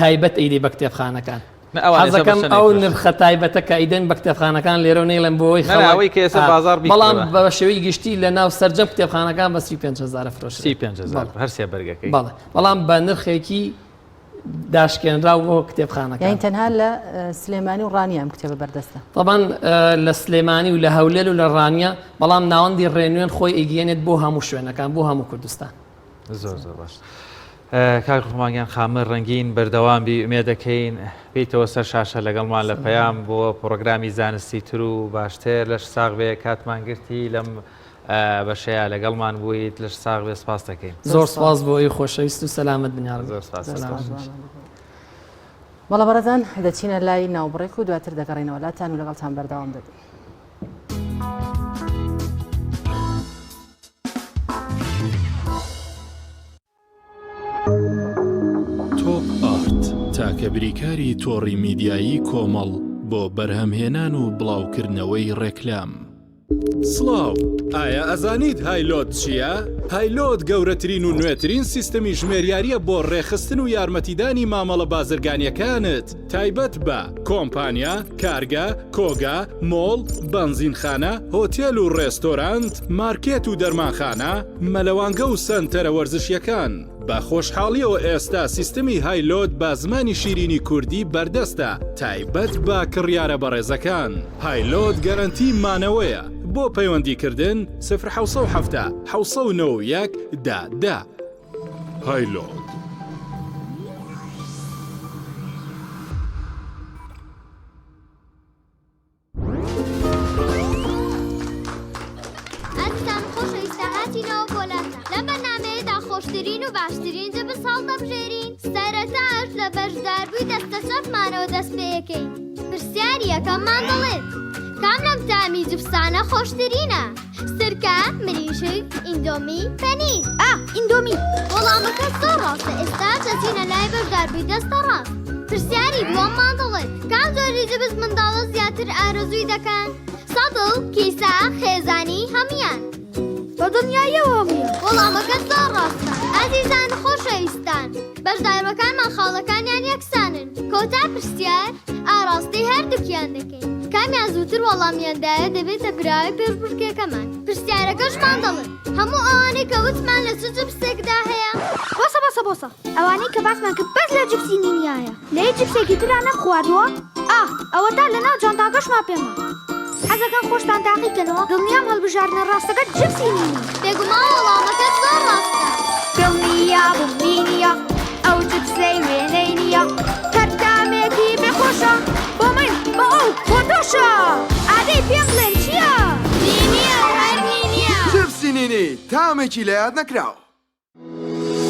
تایبەت ئەیدی بە کتێبخانەکان حەزەکەم ئەو نرخە تایبەتە کە ئیدەن بە کتێبخانەکان لێرە نێڵم بۆی خەڵەوەی کە ئێستا بازار بەڵام بە شێوەی گشتی لە ناو سەرجەم کتێبخانەکان بە 35,000 فرۆش 35,000 هەرسێ بەرگەکەی بەڵێ بەڵام بە نرخێکی داشکێنرا بۆ کتێبخانەکە. یعنی تەنها لە سلێمانی و ڕانیە ئەم کتێبە بەردەستە. طبعاً لە سلێمانی و لە هەولێر و لە ڕانیە، بەڵام ناوەندی ڕێنوێن خۆی ئەیگەێنێت بۆ هەموو شوێنەکان، بۆ هەموو کوردستان. زۆر باش. کاک ڕوومانگیان خامر ڕەنگین بەردەوام بی ئومێد دەکەین بیتەوە سەر شاشە لەگەڵمان لە پەیام بۆ پرۆگرامی زانستی تر و باشتر لەش ساغ بێ کاتمان گرتی لەم بەشەیە لەگەڵمان بوویت لەش ساغ بێ سپاس دەکەین. زۆر سپاس بۆ ئەوی خۆشەویست و سەلامەت بنیارم. زۆر سپاس. بەڵە بەڕێزان دەچینە لای ناوبڕێک و دواتر دەگەڕێنەوە لاتان و لەگەڵتان بەردەوام دەبێت. تۆپ ئارت تاکە بریکاری تۆڕی میدیایی کۆمەڵ بۆ بەرهەمهێنان و بڵاوکردنەوەی ڕێکلام. سڵاو، ئایا ئەزانیت هایلۆت چییە؟ هایلۆت گەورەترین و نوێترین سیستەمی ژمێریاریە بۆ ڕێخستن و یارمەتیدانی مامەڵە بازرگانیەکانت تایبەت بە کۆمپانیا، کارگە، کۆگا، مۆڵ، بەنزینخانە، هۆتێل و ڕێستۆرانت، مارکێت و دەرمانخانە، مەلەوانگە و سەنتەرە وەرزشیەکان. بە خۆشحاڵیەوە ئێستا سیستەمی هایلۆت بە زمانی شیرینی کوردی بەردەستە تایبەت بە کڕیارە بەڕێزەکان. هایلۆت گەرانتی مانەوەیە. بۆ پەیوەندیکردن 070 791 10 هایلۆت. خۆشترین و باشترین جە بەساڵ دەبژێرین سەرەتاش لە بەشداربووی دەستە چەپمانەوە دەست پێ یەکەین. پرسیاری یەکەممان دەڵێت کام لەم تامی جوبسانە خۆشترینە؟ سرکە، مریشک، ئیندۆمی، پەنیر. ئیندۆمی. وەڵامەکە زۆر ڕاستە. ئێستا دەچینە لای بەشداربووی دەستە ڕاست. پرسیاری دووەممان دەڵێت کام جۆری جبس منداڵە زیاتر ئارەزووی دەکەن؟ سەدڵ، کیسە، خێزانی، هەمویان. بە دنیایەوە هەمویان. وەڵامەکە زۆر ڕاستە. ئازیزان خۆشەویستان، بەشداربەکانمان خاڵەکانیان یەکسانن. کۆتا پرسیار ئاڕاستی هەردووکیان دەکەین. کامیان زووتر وەڵامیاندایە دەبێتە براوی پێشبڕکێکەکەمان. پرسیارەکەشمان دەڵێن هەموو ئەوانەی کە وتمان لە چ جبسێکدا هەیە؟ بۆسە ئەوانەی کە باسمان کرد بەس لە جبسی نینیایە. لەی جبسێکی تران نەخواردووە؟ ئەوە تا لەناو جانتاکەشمان پێما. حەزەکەن خۆشتان تاقیکەنەوە دڵنیام هەڵبژاردنە ڕاستەکە جبسی نینی. بێگومان وەڵامەکە زۆر ڕاستە. دڵنییا بووینیە ئەو جبسەی وێنەی نییە. کەرتامێکی بێخۆشە بۆ من بە ئەو خۆتۆشە. ئادەی پێم بڵێن چییە؟ نینیە هەرنینیە. جبسی نینی تامێکی لە یاد نەکراوە.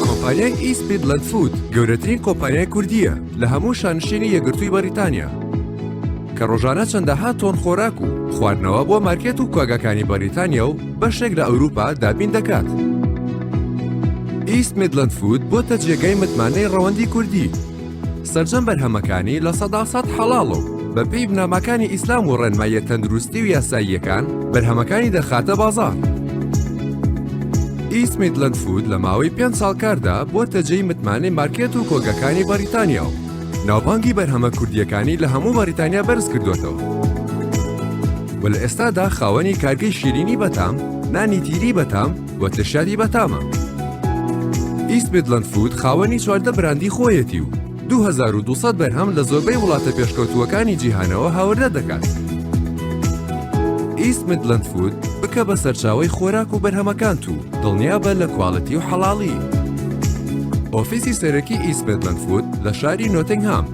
کۆمپانیای ئیست میدلەند فود گەورەترین کۆمپانیای کوردیە لە هەموو شانشینی یەکگرتووی بەریتانیا کە ڕۆژانە چەندەها تۆن خۆراک و خواردنەوە بۆ مارکێت و کۆگاکانی بەریتانیا و بەشێک لە ئەوروپا دابین دەکات. ئیست میدلەند فود بۆتە جێگەی متمانەی ڕەوەندی کوردی سەرجەم بەرهەمەکانی لە سەداسەد حەڵاڵ و بە پێی بنامەکانی ئیسلام و ڕێنماییە تەندروستی و یاساییەکان بەرهەمەکانی دەخاتە بازاڕ. ئیست میدلەند فود لە ماوەی 5 ساڵ کاردا بۆتە جێی متمانەی مارکێت و کۆگەکانی بەریتانیا و ناوبانگی بەرهەمە کوردیەکانی لە هەموو بەریتانیا بەرز کردوێتەوە. و لە ئێستادا خاوەنی کارگەی شیرینی بەتام، نانی تیری بەتام و تشادی بەتامە. ئیست میدلەند فود خاوەنی 14 براندی خۆیەتی و 2200 بەرهەم لە زۆربەی وڵاتە پێشکەوتووەکانی جیهانەوە هاوردە دەکات. ئیست میدلەند فود بکە بە سەرچاوەی خۆراک و بەرهەمەکانت و دڵنیا بە لە کواڵەتی و حەڵاڵی. ئۆفیسی سەرەکی ئیست میدلەند فود لە شاری نۆتینگهام.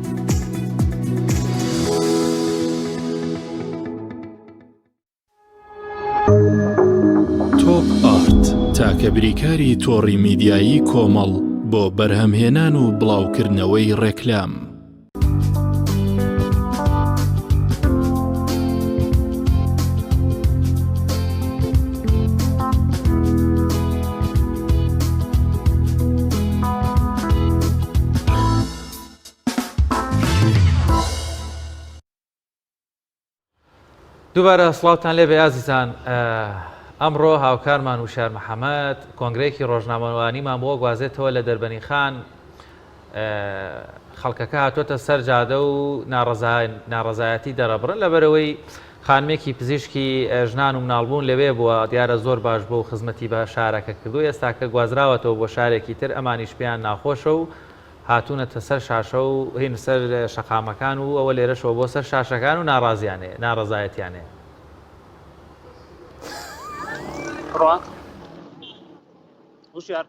تۆپ ئارت تاکە بریکاری تۆڕی میدیایی کۆمەڵ بۆ بەرهەمهێنان و بڵاوکردنەوەی ڕێکلام. دووبارە سڵاوتان لێبێ ئازیزان. ئەمڕۆ هاوکارمان وشار محەممەد کۆنگرێکی ڕۆژنامەوانیمان بۆ گوازێتەوە لە دەربەنی خان. خەڵکەکە هاتوۆتە سەر جادە و ناڕەزایەتی دەڕەبڕن لەبەرەوەی خانمێکی پزیشکی ژنان و مناڵبوون لەوێ بووە دیارە زۆر باش بۆ و خزمەتی بە شارەکە کردو. ئێستا کە گوازراوەتەوە بۆ شارێکی تر ئەمانیش پێیان ناخۆشە و هاتوونەتە سەر شاشە و هین سەر شەقامەکان و ئەوە لێرەشەوە بۆ سەر شاشەکان و ناڕازیانێ ناڕزایەتیانێ. هوشیار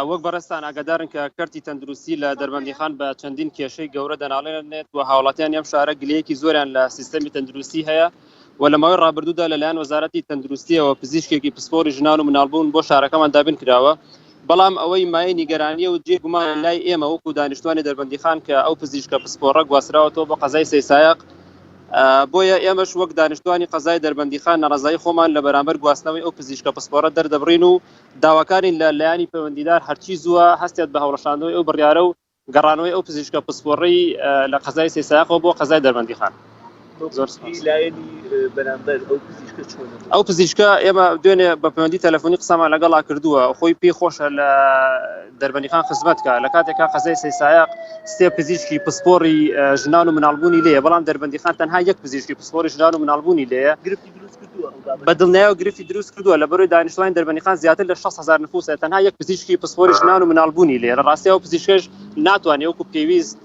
وەک بەڕێستان ئاگادارن کە کەرتی تەندروستی لە دەربەندیخان بە چەندین کێشەی گەورە دەناڵێنێت و هاوڵاتیان ئەم شارە گلەیەکی زۆریان لە سیستەمی تەندروستی هەیە و لە ماوەی ڕابردوودا لەلایەن وەزارەتی تەندروستیەوە پزیشکێکی پسپۆری ژنان و مناڵبوون بۆ شارەکەمان دابین کراوە. بەڵام ئەوەی مایە نیگەرانیە و جێگومان لای ئێمە وەکو دانیشتوانی دەربەندیخان کە ئەو پزیشکە پسپۆڕە گواستراوەتەوە بە قەزای سەیسایق، بۆیە ئێمەش وەک دانیشتوانی قەزای دەربەندیخان نەڕزایی خۆمان لە بەرامبەر گواستنەوەی ئەو پزیشکە پسپۆڕە دەردەبڕین و داواکارین لە لایانی پەیوەندیدار هەرچی زووە هەستێت بە هەوڵەشاندنەوەی ئەو بڕیارە و گەڕانەوەی ئەو پزیشکە پسپۆڕی لە قەزای سەیسایقەوە بۆ قەزای دەربەندیخان. ئەو پزیشکە ئێمە دوێنێ بە پەیوەندی تەلەفۆنی قسەمان لەگەڵا کردووە، خۆی پێی خۆشە لە دەربەندیخان خزمەتکە لە کاتێکا قەزای سەیسایق سێ پزیشکی پسپۆڕی ژنان و مناڵبوونی لێیە، بەڵام دەربەندیخان تەنها یەک پزیشکی پسپۆڕی ژنان و مناڵبوونی لێیە. بەدڵنیایە گرفتی دروست کردووە لە بەروی دانیشتوانی دەربەندیخان زیاتر لە 6,000 نفوسە، تەنها یەک پزیشکی پسپۆڕی ژنان و مناڵبوونی لێیە. لە ڕاستی ئەو پزیشکەش ناتوانێت وەکو پێویست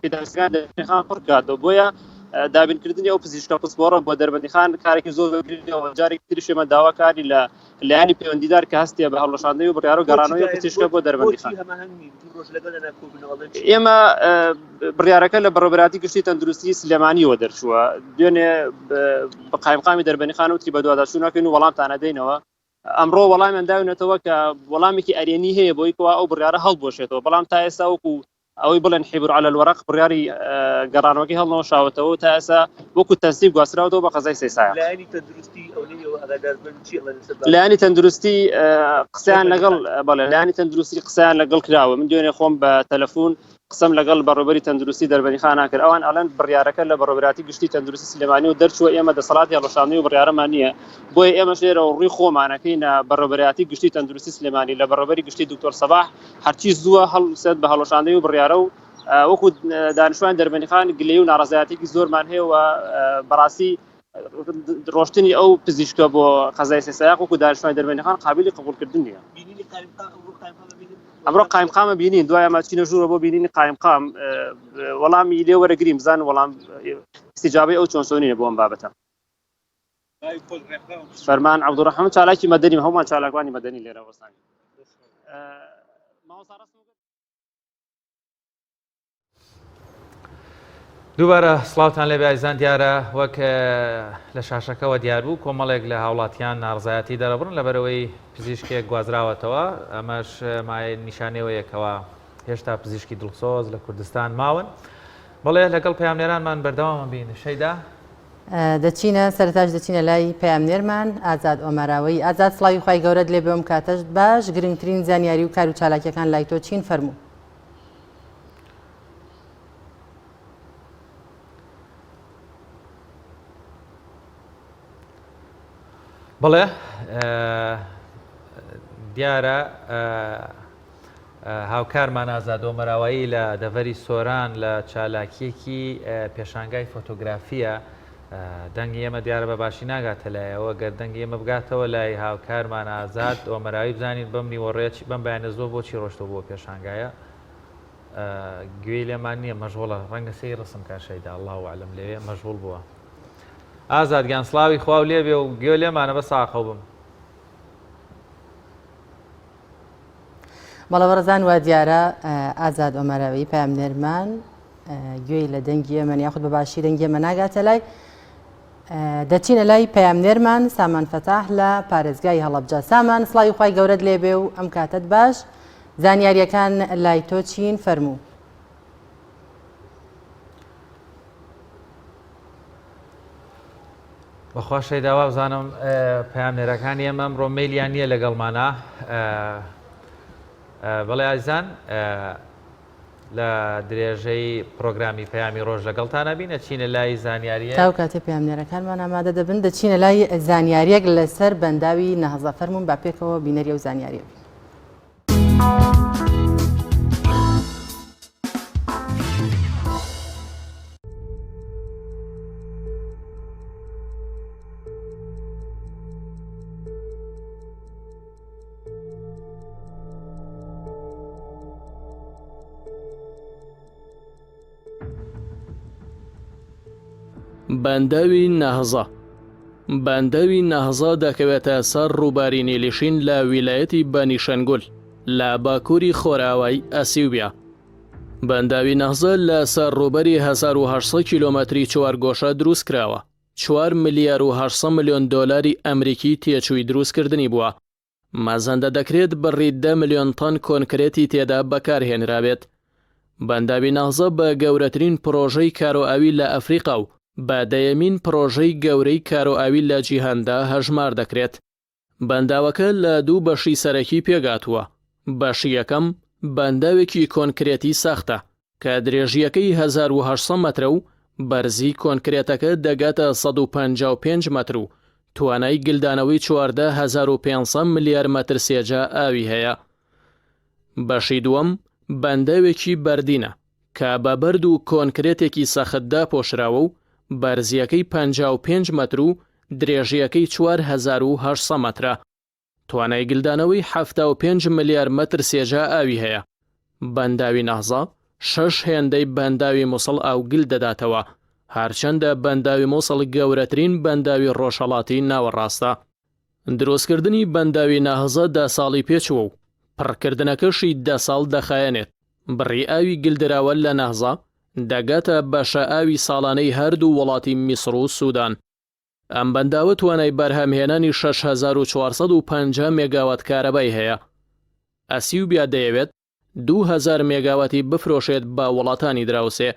پێداویستەکان دەربەندیخان پڕ بکاتەوە، بۆیە دابینکردنی ئەو پزیشکە پسپۆڕە بۆ دەربەندیخان کارێکی زۆر گرنگەوە. جارێکی تریش ئێمە داواکاری لە لایانی پەیوەندیدار کە هەستێ بە هەوڵەشاندنەوەی و بڕیارە و گەڕانەوەی پزیشکە بۆ دەربەندیخان. ئێمە بڕیارەکە لە بەڕێوەبەراتی گشتی تەندروستی سلێمانیەوە دەرچووە، دوێنێ بە قایمقامی دەربەندیخان وتی بە دوواداچوونەکەین و وەڵامتان ئەدەینەوە. ئەمڕۆ وەڵامیان داوێنێتەوە کە وەڵامێکی ئەرێنی هەیە بۆی کەوا ئەو بڕیارە هەڵبۆشێتەوە، بەڵام تا ئێستا وەکو ئەوەی بڵێن حیبر عەلە الوەرەق بڕیاری گەڕانەوەکی هەڵنەوەشاوەتەوە تا ئێستا وەکو تەنسیب گواستراوەتەوە بە قەزای سەیسایق. لایانی تەندروستی قسەیان لەگەڵ بەڵێ لایانی تەندروستی قسەیان لەگەڵ کراوە. من دوێنێ خۆم بە تەلەفۆن قسەم لەگەڵ بەڕێوەبەری تەندروستی دەربەندیخان ناکرد. ئەوان ئەڵێن بڕیارەکە لە بەڕێوەبەراتی گشتی تەندروستی سلێمانی و دەرچووە، ئێمە دەسەڵاتی هەڵەشاندنەوەی و بڕیارەمان نییە، بۆیە ئێمەش لێرەوە ڕووی خۆمانەکەینە بەڕێوەبەراتی گشتی تەندروستی سلێمانی لە بەڕێوەبەری گشتی دکتۆر سەباح هەرچی زووە هەڵسێت بە هەڵەشاندنەوەی و بڕیارە و وەکو دانیشتوانی دەربەندیخان گلەی و ناڕەزایەتێکی زۆرمان هەیە و بەڕاستی ڕۆشتنی ئەو پزیشکە بۆ قەزای سەیسایق وەکو دانیشتوانی دەربەندیخان قابلی قبولکردن نییە. ئەمڕۆ قایمقامە بینین، دوای ئەمە چینە ژوورە بۆ بینینی قایمقام وەڵامی لێ وەرەگریم بزان وەڵام استیجابەی ئەو چۆنسۆنینە بۆ ئەم بابەتە. فەرمان عەبدوڕەحمان چالاکی مەدەنی هەمومان چالاکوانی مەدەنی لێرە وەستانی. دووبارە سڵاوتان لێبێ ئازیزان. دیارە وەک لە شاشەکەەوە دیار بوو کۆمەڵێک لە هاوڵاتیان ناڕزایەتی دەرەبڕن لەبەرەوەی پزیشکێک گوازراوەتەوە. ئەمەش مای نیشانەوەیەکەوە هێشتا پزیشکی دڵسۆز لە کوردستان ماون. بەڵێ لەگەڵ پەیامنێرانمان بەردەوامە بین. شەیدا دەچینە سەرتاش دەچینە لای پەیامنێرمان ئازاد ئۆمەراوەی. ئازاد سڵاوی خوای گەورەت لێ بێم کاتەش باش. گرنگترین زانیاری و کار و چالاکیەکان لای تۆ چین؟ فەرموو. بڵێ دیارە هاوکارمان ئازاد ئۆمەراوایی لە دەڤەری سۆران لە چالاکیەکی پێشانگای فۆتۆگرافیە. دەنگی ئێمە دیارە بە باشی ناگاتە لایەوە، گەر دەنگی ئێمە بگاتەوە لای هاوکارمان ئازاد ئۆمەراوی بزانین بەم نیوەڕێکی بەم بەیانە زۆر بۆچی ڕۆشتەوە بۆ پێشانگایە. گوێی لێمان نییە، مەژغوڵە، ڕەنگە سەی ڕسم کاشەیدا ئەڵڵاهو ئەعلەم لێوێ مەژغوڵ بووە. ئازاد گیان سڵاوی خواو لێ بێ و گوێ لێمانە بە ساقە بم. بەڵە بەڕزان وا دیارە ئازاد ئۆمەراوی پەیامنێرمان گوێی لە دەنگی ئێمە یاخود بە باشی دەنگی ئێمە ناگاتە لای. دەچینە لای پەیامنێرمان سامان فەتاح لە پارێزگای هەڵەبجە. سامان سڵاوی خوای گەورەت لێ بێ و ئەم کاتت باش. زانیاریەکان لای تۆ چین؟ فەرموو. بەخوا شەیداوا بزانم پەیامنێرەکانی ئێمە ئەمڕۆ مەیلیان نییە لەگەڵمانە. بەڵێ ئازیزان لە درێژەی پرۆگرامی پەیامی ڕۆژ لەگەڵتانە بینە چینە لای زانیاریە تاو کاتێ پەیامنێرەکانمان ئامادە دەبن دەچینە لای زانیاریەک لەسەر بەنداوی نەهەزە. فەرموون با پێکەوە بینەریە و زانیاریە. بەنداوی نەهزە. بەنداوی نەهزە دەکەوێتە سەر ڕووباری نیلیشین لە ویلایەتی بەنیشەنگول لە باکووری خۆراوای ئەسیوبیا. بەنداوی نەهزە لە سەر ڕووبەری 1800 کیلۆمەتری چوارگۆشە دروست کراوە. 4 ملیار و 800 ملیۆن دۆلاری ئەمریکی تێچووی دروستکردنی بووە. مەزەندە دەکرێت بڕی 10 ملیۆن تۆن کۆنکرێتی تێدا بەکارهێنرابێت. بەنداوی نەهزە بە گەورەترین پرۆژەی کارۆئاوی لە ئەفریقا و بە دەیەمین پرۆژەی گەورەی کارۆئاوی لە جیهاندا هەژمار دەکرێت. بەنداوەکە لە 2 بەشی سەرەکی پێگاتووە. بەشی یەکەم بەنداوێکی کۆنکرێتی ساختە کە درێژیەکەی 1800 مەترە و بەرزی کۆنکرێتەکە دەگاتە 155 مەتر و توانای گلدانەوەی 14500 ملیار مەتر سێجا ئاوی هەیە. بەشی دووەم بەنداوێکی بەردینە کە بە بەرد و کۆنکرێتێکی سەختدا پۆشراوە و بەرزیەکەی 55 مەتر و درێژیەکەی 4800 مەترە. توانای گلدانەوەی 75 ملیار مەتر سێجا ئاوی هەیە. بەنداوی نەهزە 6 هێندەی بەنداوی مووسڵ ئاوگل دەداتەوە، هەرچەندە بەنداوی مووسڵ گەورەترین بەنداوی ڕۆژهەڵاتی ناوەڕاستە. دروستکردنی بەنداوی نەهزە 10 ساڵی پێچووە و پڕکردنەکەشی 10 ساڵ دەخایەنێت. بڕی ئاوی گلدراوە لە نەهزە دەگاتە بەشە ئاوی ساڵانەی هەردوو وڵاتی میسر و سوودان. ئەم بەنداوە توانای بەرهەمهێنانی 6450 مێگاوات کارەبای هەیە. ئەسیوبیا دەیەوێت 2000 مێگاواتی بفرۆشێت بە وڵاتانی دراوسێ.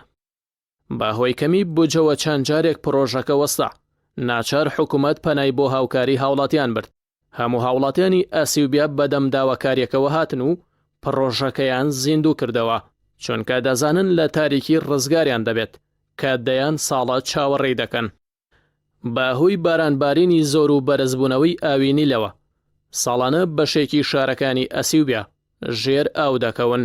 بەهۆی کەمی بودجەوە چەند جارێک پرۆژەکە وەستا، ناچار حکوومەت پەنای بۆ هاوکاری هاوڵاتیان برد. هەموو هاوڵاتیانی ئەسیوبیا بەدەم داواکاریەکەوە هاتن و پرۆژەکەیان زیندوو کردەوە، چونکە دەزانن لە تاریکی ڕزگاریان دەبێت کە دەیان ساڵە چاوەڕێی دەکەن. بەهۆی بارانبارینی زۆر و بەرزبوونەوەی ئاوینیلەوە ساڵانە بەشێکی شارەکانی ئەسیوبیا ژێر ئاو دەکەون.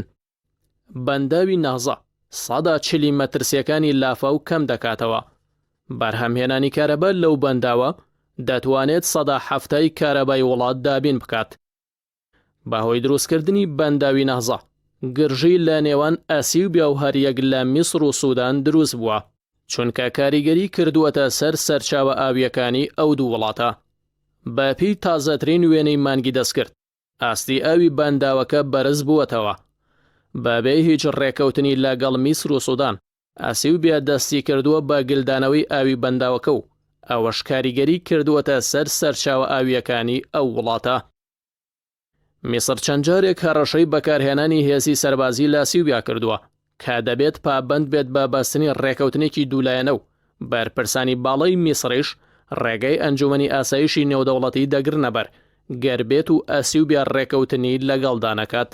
بەنداوی نەهزە 140 مەترسیەکانی لافە و کەم دەکاتەوە. بەرهەمهێنانی کارەبا لەو بەنداوە دەتوانێت 170 کارەبای وڵات دابین بکات. بەهۆی دروستکردنی بەنداوی نەهزە گرژی لە نێوان ئەسیوبیا و هەریەک لە میسر و سوودان دروست بووە، چونکە کاریگەری کردووەتە سەر سەرچاوە ئاویەکانی ئەو دوو وڵاتە. بەپی تازەترین وێنەی مانگی دەستکرد، ئاستی ئاوی بەنداوەکە بەرز بووەتەوە. بەبێ هیچ ڕێکەوتنی لەگەڵ میسر و سوودان، ئەسیوبیا دەستی کردووە بە گلدانەوەی ئاوی بەنداوەکە و ئەوەش کاریگەری کردووەتە سەر سەرچاوە ئاویەکانی ئەو وڵاتە. میسر چەند جارێک هەڕەشەی بەکارهێنانی هێزی سەربازی لە ئەسیوبیا کردووە کە دەبێت پابند بێت بە بەستنی ڕێکەوتنێکی دوولایەنە و بەرپرسانی باڵای میسریش ڕێگەی ئەنجومەنی ئاسایشی نێودەوڵەتی دەگرنەبەر گەربێت و ئەسیوبیا ڕێکەوتنی لەگەڵدا نەکات.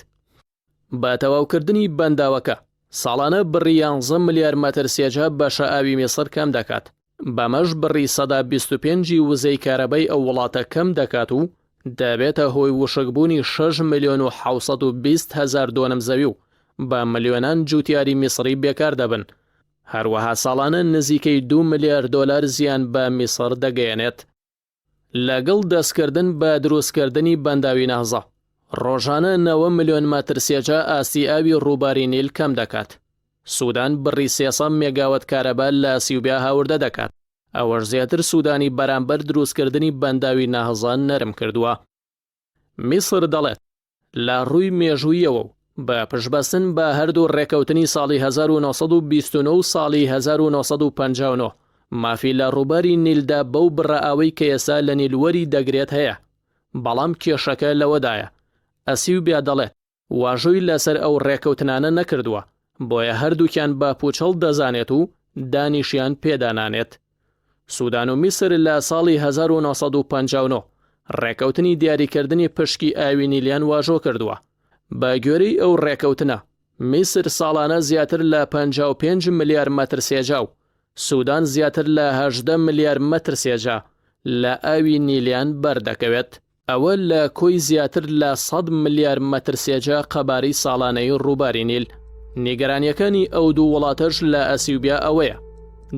بە تەواوکردنی بەنداوەکە ساڵانە بڕی 11 ملیار مەتر سێجا بەشە ئاوی میسر کەم دەکات. بەمەش بڕی 125 وزەی کارەبای ئەو وڵاتە کەم دەکات و دەبێتە هۆی وشکبوونی 6 ملیۆن و 720 هەزار دۆنم زەوی و بە ملیۆنان جوتیاری میسری بێکار دەبن. هەروەها ساڵانە نزیکەی 2 میلیارد دۆلار زیان بە میسر دەگەیەنێت. لەگەڵ دەستکردن بە دروستکردنی بەنداوی نەهزە ڕۆژانە 90 ملیۆن مەتر سێجا ئاستی ئاوی ڕووباری نیل کەم دەکات. سوودان بڕی 300 مێگاوات کارەبا لە ئەسیوبیا هاوردە دەکات. ئەوەش زیاتر سوودانی بەرامبەر دروستکردنی بەنداوی نەهزە نەرم کردووە. میسر دەڵێت لە ڕووی مێژوویەوە و بە پشبەستن بە هەردوو ڕێکەوتنی ساڵی 1929 و ساڵی 1959 مافی لە ڕووباری نیلدا بەو بڕائاوەی کە ئێستا لە نیلوەری دەگرێت هەیە، بەڵام کێشەکە لەوەدایە. ئەسیوبیا دەڵێت واژۆی لەسەر ئەو ڕێکەوتنانە نەکردووە، بۆیە هەردووکیان بە پوچەڵ دەزانێت و دانیشیان پێدانانێت. سوودان و میسر لە ساڵی 1959 ڕێکەوتنی دیاریکردنی پشکی ئاوی نیلیان واژۆ کردووە. بە گوێرەی ئەو ڕێکەوتنە میسر ساڵانە زیاتر لە 55 ملیار مەتر سێجا و سوودان زیاتر لە 18 ملیار مەتر سێجا لە ئاوی نیلیان بەردەکەوێت. ئەوە لە کۆی زیاتر لە 100 ملیار مەتر سێجا قەباری ساڵانەی ڕووباری نیل. نیگەرانیەکانی ئەو دوو وڵاتەش لە ئەسیوبیا ئەوەیە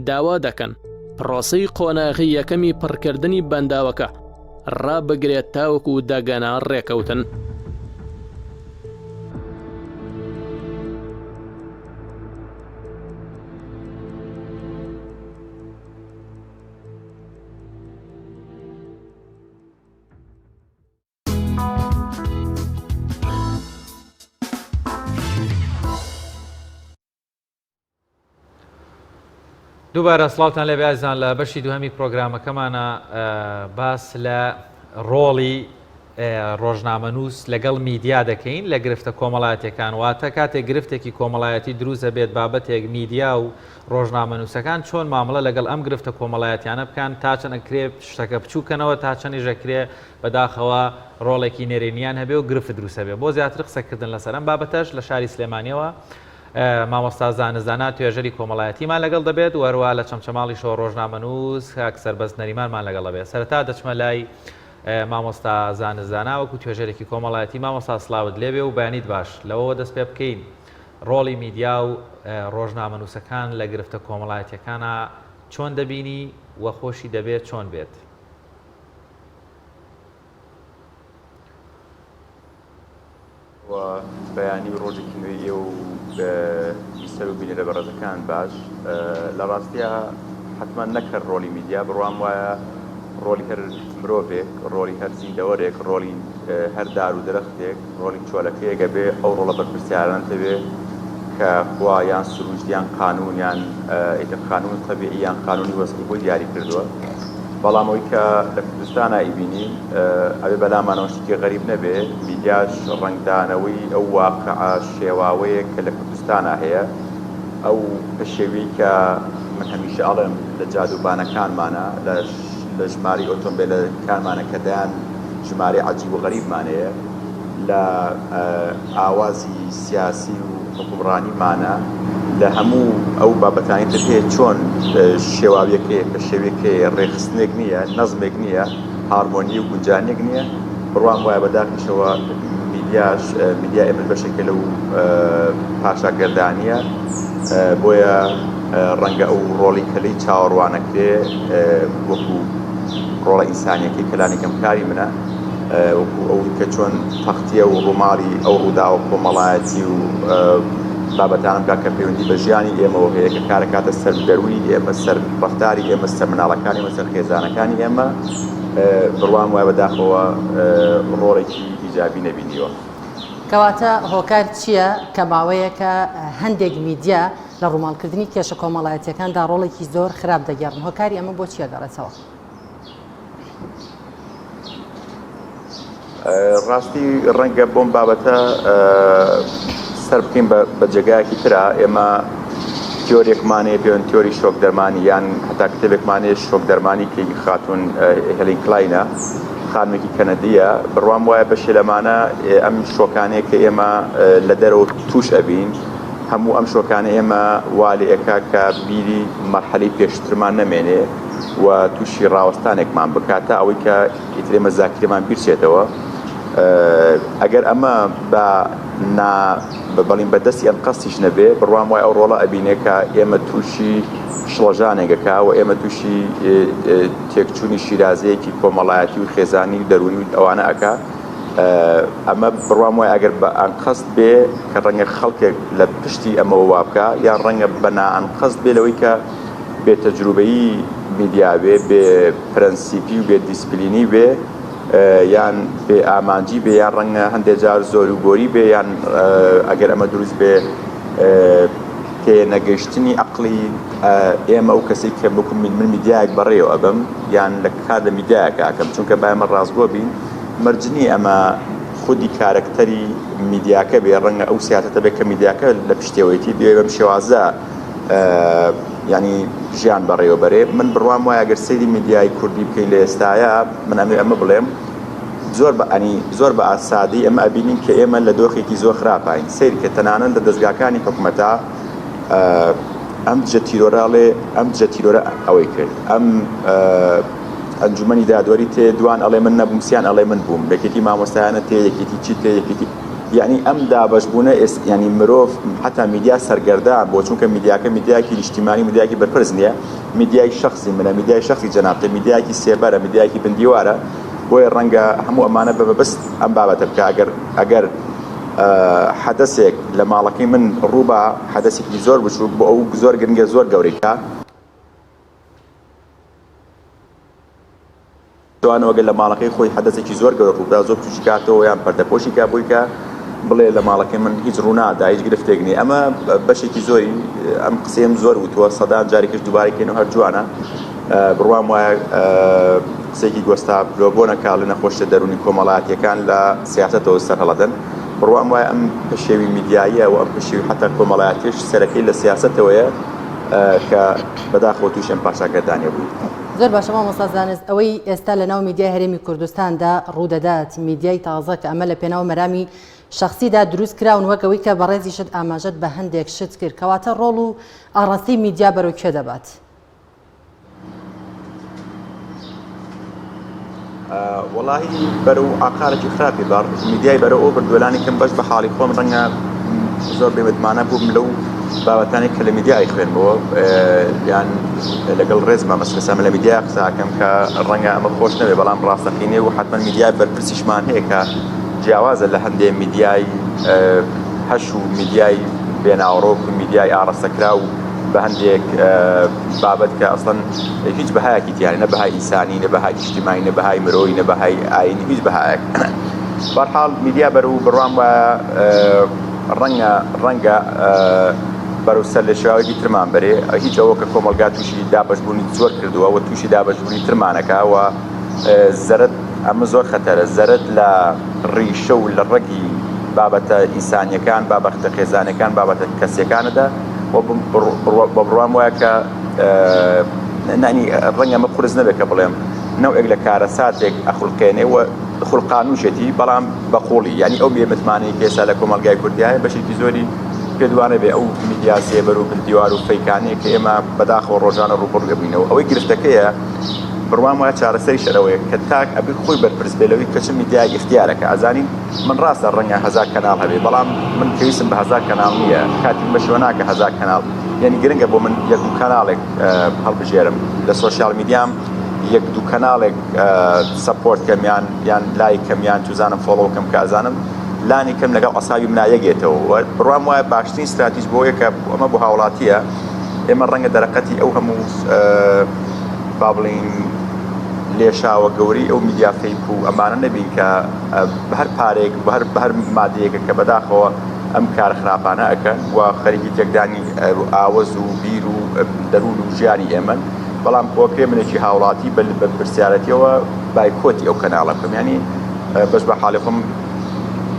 داوا دەکەن پرۆسەی قۆناغی یەکەمی پڕکردنی بەنداوەکە ڕابگرێت تاوەکو دەگەنە ڕێکەوتن. دووبارە سڵاوتان لێ بیازان لە بەشی دوهەمی پرۆگرامەکەمانە باس لە ڕۆڵی ڕۆژنامەنووس لەگەڵ میدیا دەکەین لە گرفتە کۆمەڵایەتیەکان واتە کاتێک گرفتێکی کۆمەڵایەتی دروست دەبێت بابەتێک میدیا و ڕۆژنامەنووسەکان چۆن مامەڵە لەگەڵ ئەم گرفتە کۆمەڵایەتیانە بکەن تا چەند ئەکرێ شتەکە بچووکەنەوە تا چەندی ژەکرێ بەداخەوە ڕۆڵێکی نێرێنیان هەبێ و گرفت دروست هەبێ بۆ زیاتر قسەکردن لەسەر ئەم بابەتەش لە شاری سلێمانیەوە مامۆستا زانستدانا توێژەری کۆمەڵایەتیمان لەگەڵ دەبێت و هەروە لە چەمچەماڵی شۆ ڕۆژنامەنووس کاک سەربەست نەریمانمان لەگەڵ دەبێت سەرەتا دەچمە لای مامۆستا زانستدانا وەکو توێژەرێکی کۆمەڵایەتی مامۆستا سڵاوت لێبێ و بەیانیت باش لەوەوە دەست پێ بکەین ڕۆڵی میدیا و ڕۆژنامەنووسەکان لە گرفتە کۆمەڵایەتیەکانە چۆن دەبینی وە خۆشی دەبێت چۆن بێت بەیانی ڕۆژێکی نوێیە و بیسەر و بینێ لە بەڕێزەکان باش لە ڕاستیە حتمما نەکرد ڕۆلی میدیا بڕوام وایە ڕۆلی هەر مرۆڤێک ڕۆلی هەر زیندەوەرێک ڕۆلی هەر دار و درەختێک ڕۆلی چۆلەکەیەگە بێ ئەو ڕۆڵە بەرپرسیاران تەبێ کە خوا یان سروشتیان قانون یان ئیتر قانون تەبیعی یان قانونی وەسکی بۆ دیاری کردووە بەڵام ئەوەی کە لە کوردستانە ئیبینین ئەوێ بەلامانەوە شتێکی غەریب نەبێ میدیاش ڕنگدانەوەی ئەو واقعە شێواوەیە کە لە کوردستانە هەیە ئەو بە شێوەی کە من هەمیشە ئەڵێم لە جادوبانەکانمانە لە ژماری ئۆتۆمبیلەکانمانە کە دەیان ژمارە عەجیب و غەریبمانەیە لە ئاوازی سیاسی و حکومڕانیمانە لە هەموو ئەو بابەتانی تر هەیە چۆن شێواویەکەیە کە شێوەیەکەی ڕێخستنێک نییە نەزمێک نییە هارمۆنی و گونجانێک نییە بڕوام وایە بەداخیشەوە میدیا ئێمە بەشێکە لەو پاشاگەردانیە بۆیە ڕەنگە ئەو ڕۆڵی کەلەی چاوەڕوانەکرێ وەکو ڕۆڵە ئینسانیەکەی کەلانێکم کاری منە وەکو ئەوی کە چۆن تەختیە و ڕووماڵی ئەو ڕووداوە کۆمەڵایەتی و بابەتانم کا کە پەیوەندی بە ژیانی ئێمەوە هەیە کە کارە کاتە سەر دەروی ئێمە سەر ڕەفتاری ئێمە سەر مناڵەکانی ئێمە سەر خێزانەکانی ئێمە بڕوام وایە بەداخەوە ڕۆڵێکی ئیجابی نەبینیوە کەواتە هۆکار چییە کە ماوەیەکە هەندێک میدیا لە ڕووماڵکردنی کێشە کۆمەڵایەتیەکاندا ڕۆڵێکی زۆر خراپ دەگەڕن هۆکاری ئەمە بۆ چیە گەڕێتەوە؟ ڕاستی ڕەنگە بۆم بابەتە سەر بکەین بە جێگایەکی ترە ئێمە تیۆرێکمانەیە پێوەن تیۆری شۆک دەرمانی یان هەتا کتێبێکمانەیە شۆک دەرمانی کە خاتون هێلین کلاینە خانمێکی کەنەدیە بڕوام وایە بەشێ لەمانە ئەم شۆکانەیە کە ئێمە لە دەرەوە توش ئەبین هەموو ئەم شۆکانە ئێمە والێ ئەکا کە بیری مەرحەلەی پێشترمان نەمێنێ و تووشی ڕاوەستانێکمان بکاتە ئەوەی کە ئیترێمە زاکرێمان بیرچێتەوە ئەگەر ئەمە بەڵین بەدەستی ئەم قەستیش نەبێ بڕوام وای ئەو ڕۆڵە ئەبینێ کە ئێمە تووشی شڵەژانێکەکە و ئێمە تووشی تێکچوونی شیرازەیەکی کۆمەڵایەتی و خێزانی دەرونی و ئەوانە ئەکا ئەمە بڕوام وای ئەگەر بە ئەنقەست بێ کە ڕەنگە خەڵکێک لە پشتی ئەمەوە وابکە یان ڕەنگە بەنا ئەنقەست بێ لەوەی کە بێتەجروبەیی میدیا بێ بێ پرەنسیپی و بێ دیسپلینی بێ یان بێ ئامانجی بێ یان ڕەنگە هەندێک جار زۆر و گۆری بێ یان ئەگەر ئەمە دروست بێ تێ نەگەیشتنی عەقڵی ئێمە ئەو کەسێک کە بکوم من میدیایەک بەڕێوە ئەبم یان لە کار لە میدیایەک ئاکەم چونکە با ئێمە ڕاستگۆ بین مەرجنی ئەمە خودی کارکتەری میدیاکە بێ ڕەنگە ئەو سیاسەتە بێ کە میدیاکە لە پشتێوەیەتی بێ بەم شێوازە ینی ژیان بەڕێوەبەرێ من بڕوام وایە ئەگەر سەیری میدیای کوردی بکەین لە ئێستاە من ئەمە بڵێم زۆر بە ئاسادی ئەمە ئەبینین کە ئێمە لە دۆخێکی زۆر خراپین سەیری کە تەنانەت لە دەستگاکانی حکوومەتە ئەم جەتیرۆراڵێ ئەم جەتیرۆرە ئەوەی کرد ئەم ئەنجومەنی دادوەری تێ دوان ئەڵێ من نەبووم سیان ئەڵێ من بووم یەکێتی مامۆستایانە تێ یەکێتی چی تێ یەکێتی یعنی ئەم دابەشبوونە ینی مرۆڤ حتا میدیا سەرگەردان بۆ چونکە میدیاکە میدیاکی نیشتیمانی میدیاکی بەرپرس نییە میدیای شخصی منە میدیای شخصی جەنابتە میدیاکی سێبەرە میدیاکی بندیوارە بۆیە ڕەنگە هەموو ئەمانە بەبست ئەم بابەتە بکە ئەگەر حەدەسێک لە ماڵەکەی من ڕووبە حەدەسێکی زۆر بچوو بۆ ئەو زۆر گرنگە زۆر گەورەیکە توانەوەگە لە ماڵەکەی خۆی حەدەسێکی زۆر گەورە ڕوودا زۆر تووشی کاتەوە یان پەردەپۆشی کا بووی کە بڵێ لە ماڵەکەی من هیچ ڕوونادا هیچ گرفتێک نیە ئەمە بەشێکی زۆری ئەم قسەم زۆر وتووە سەدان جارێکش دووبارەکەینەوە هەر جوانە بڕوام وایە قسێکی گۆستاپلۆ بۆ نەکاڵ لە نەخۆشە دەرونی کۆمەڵایەتیەکان لە سیاسەتەوە سەر هەڵەدەن بڕوام وایە ئەم پشێوی میدیاییە و ئەم پشێوی حتا کۆمەڵایەتیش سەرەکەی لە سیاسەتەوەیە کە بەداخەوە تووشی ئەم پاشاگەردانیە بوو. زۆر باشە مامۆستا زانست ئەوەی ئێستا لە ناو میدیای هەرێمی کوردستاندا ڕوودەدات میدیای تازە کە ئەمە لە پێناو مەرامی شخصیدا دروست کراون وەکەوەی کە بەڕێزی شت ئاماژەت بە هەندێک شت کرد کەواتە ڕۆڵ و ئاڕاستی میدیا بەرەو کێ دەبات؟ وەڵاهی بەرەو ئاقارێکی خراپی بار میدیای بەرەو ئەو بردوێلانی کەم بەش بە حاڵی خۆم ڕەنگە زۆر بێمەتمانە بووم لەو بابەتانی کە لە میدیای خوێنبەوە یان لەگەڵ ڕێزمە مەسلسەمە لە میدیا قساکەم کە ڕەنگە ئەمە خۆش نەوێ بەڵام ڕاستەقینێ و حتمما میدیای بەرپرسیشمان هەیە کە جیاوازە لە هەندێک میدیای هەش و میدیای بێناوڕۆک و میدیای ئاڕاستەکرا و بە هەندێک بابەت کە ئەسڵەن هیچ بەهایەکی تیانە نە بەهای ئینسانی نە بەهای ئیجتیماعی نە بەهای مرۆیی نە بەهای ئاینی هیچ بەهایەک بەرحاڵ میدیا بەرەو بڕوام وایە ڕەنگە بەرەو سەر لە شێوەیەکی ترمان بەرێ هیچ ئەوە کە کۆمەلگا تووشی دابەشبوونی زۆر کردووە و تووشی دابەشبوونی ترمانەکە و زەرد ئەمە زۆر خەتەرە زەرد لە ڕیشە و لە ڕێگی بابەتە ئینسانیەکان بابەتە خێزانەکان بابەتە کەسیەکانەدا بە بڕوام وایە کە نانی ڕەنگە ئەمە قورس نەبێت کە بڵێم نەوەک لە کارە ساتێک ئەخولقێنێ و خولقانوشێتی بەڵام بەقوڵی ینی ئەو بێمتمانەی کێسا لە کۆمەلگای کوردیایە بەشێکی زۆری پێدوانە بێ ئەو میدیا سێبەر و بردیوار و فەیکانەیە کە ئێمە بەداخەوە ڕۆژانە ڕووبڕ ببینەوە ئەوەی گرفتەکەیە بڕوام وایە چارەسەری شەرەوەیە کە تاک ئەبێ خۆی بەرپرس بێ لەوەی کە چ میدیای اختیارەکە ئازانین من ڕاستە ڕەنگە هەزار کەناڵ هەبێ بەڵام من پێویستم بە هەزار کەناڵ نییە کاتیم بەشەوە ناکە هەزار کەناڵ یعنی گرنگە بۆ من یەک دوو کەناڵێک هەڵبژێرم لە سۆشیال میدیام یەک دوو کەناڵێک سەپۆرت کەمیان یان لای کەمیان توزانم فۆڵۆکەم کە ئازانم لانی کەم لەگەڵ ئەساوی منایەگێتەوە بڕوام وایە باشترین استراتیژ بۆ یەکە ئەمە بۆ هاوڵاتیە ئێمە ڕەنگە دەرەقەتی ئەو هەموو با بڵین لێشاوە گەوری ئەو میدیا فەیک و ئەمانە نەبین کە بە هەر پارێک بە هەر مادەیەکە کە بەداخەوە ئەم کار خراپانە ئەەکەن و خەریکی تێکدانی ئاوەز و بیر و دەروون و ژیانی ئێمە بەڵام کۆکرێ منێکی هاوڵاتی بە پرسیارەتیەوە بایکۆتی ئەو کەناڵە بکەم ینی بەش بە حاڵی خۆم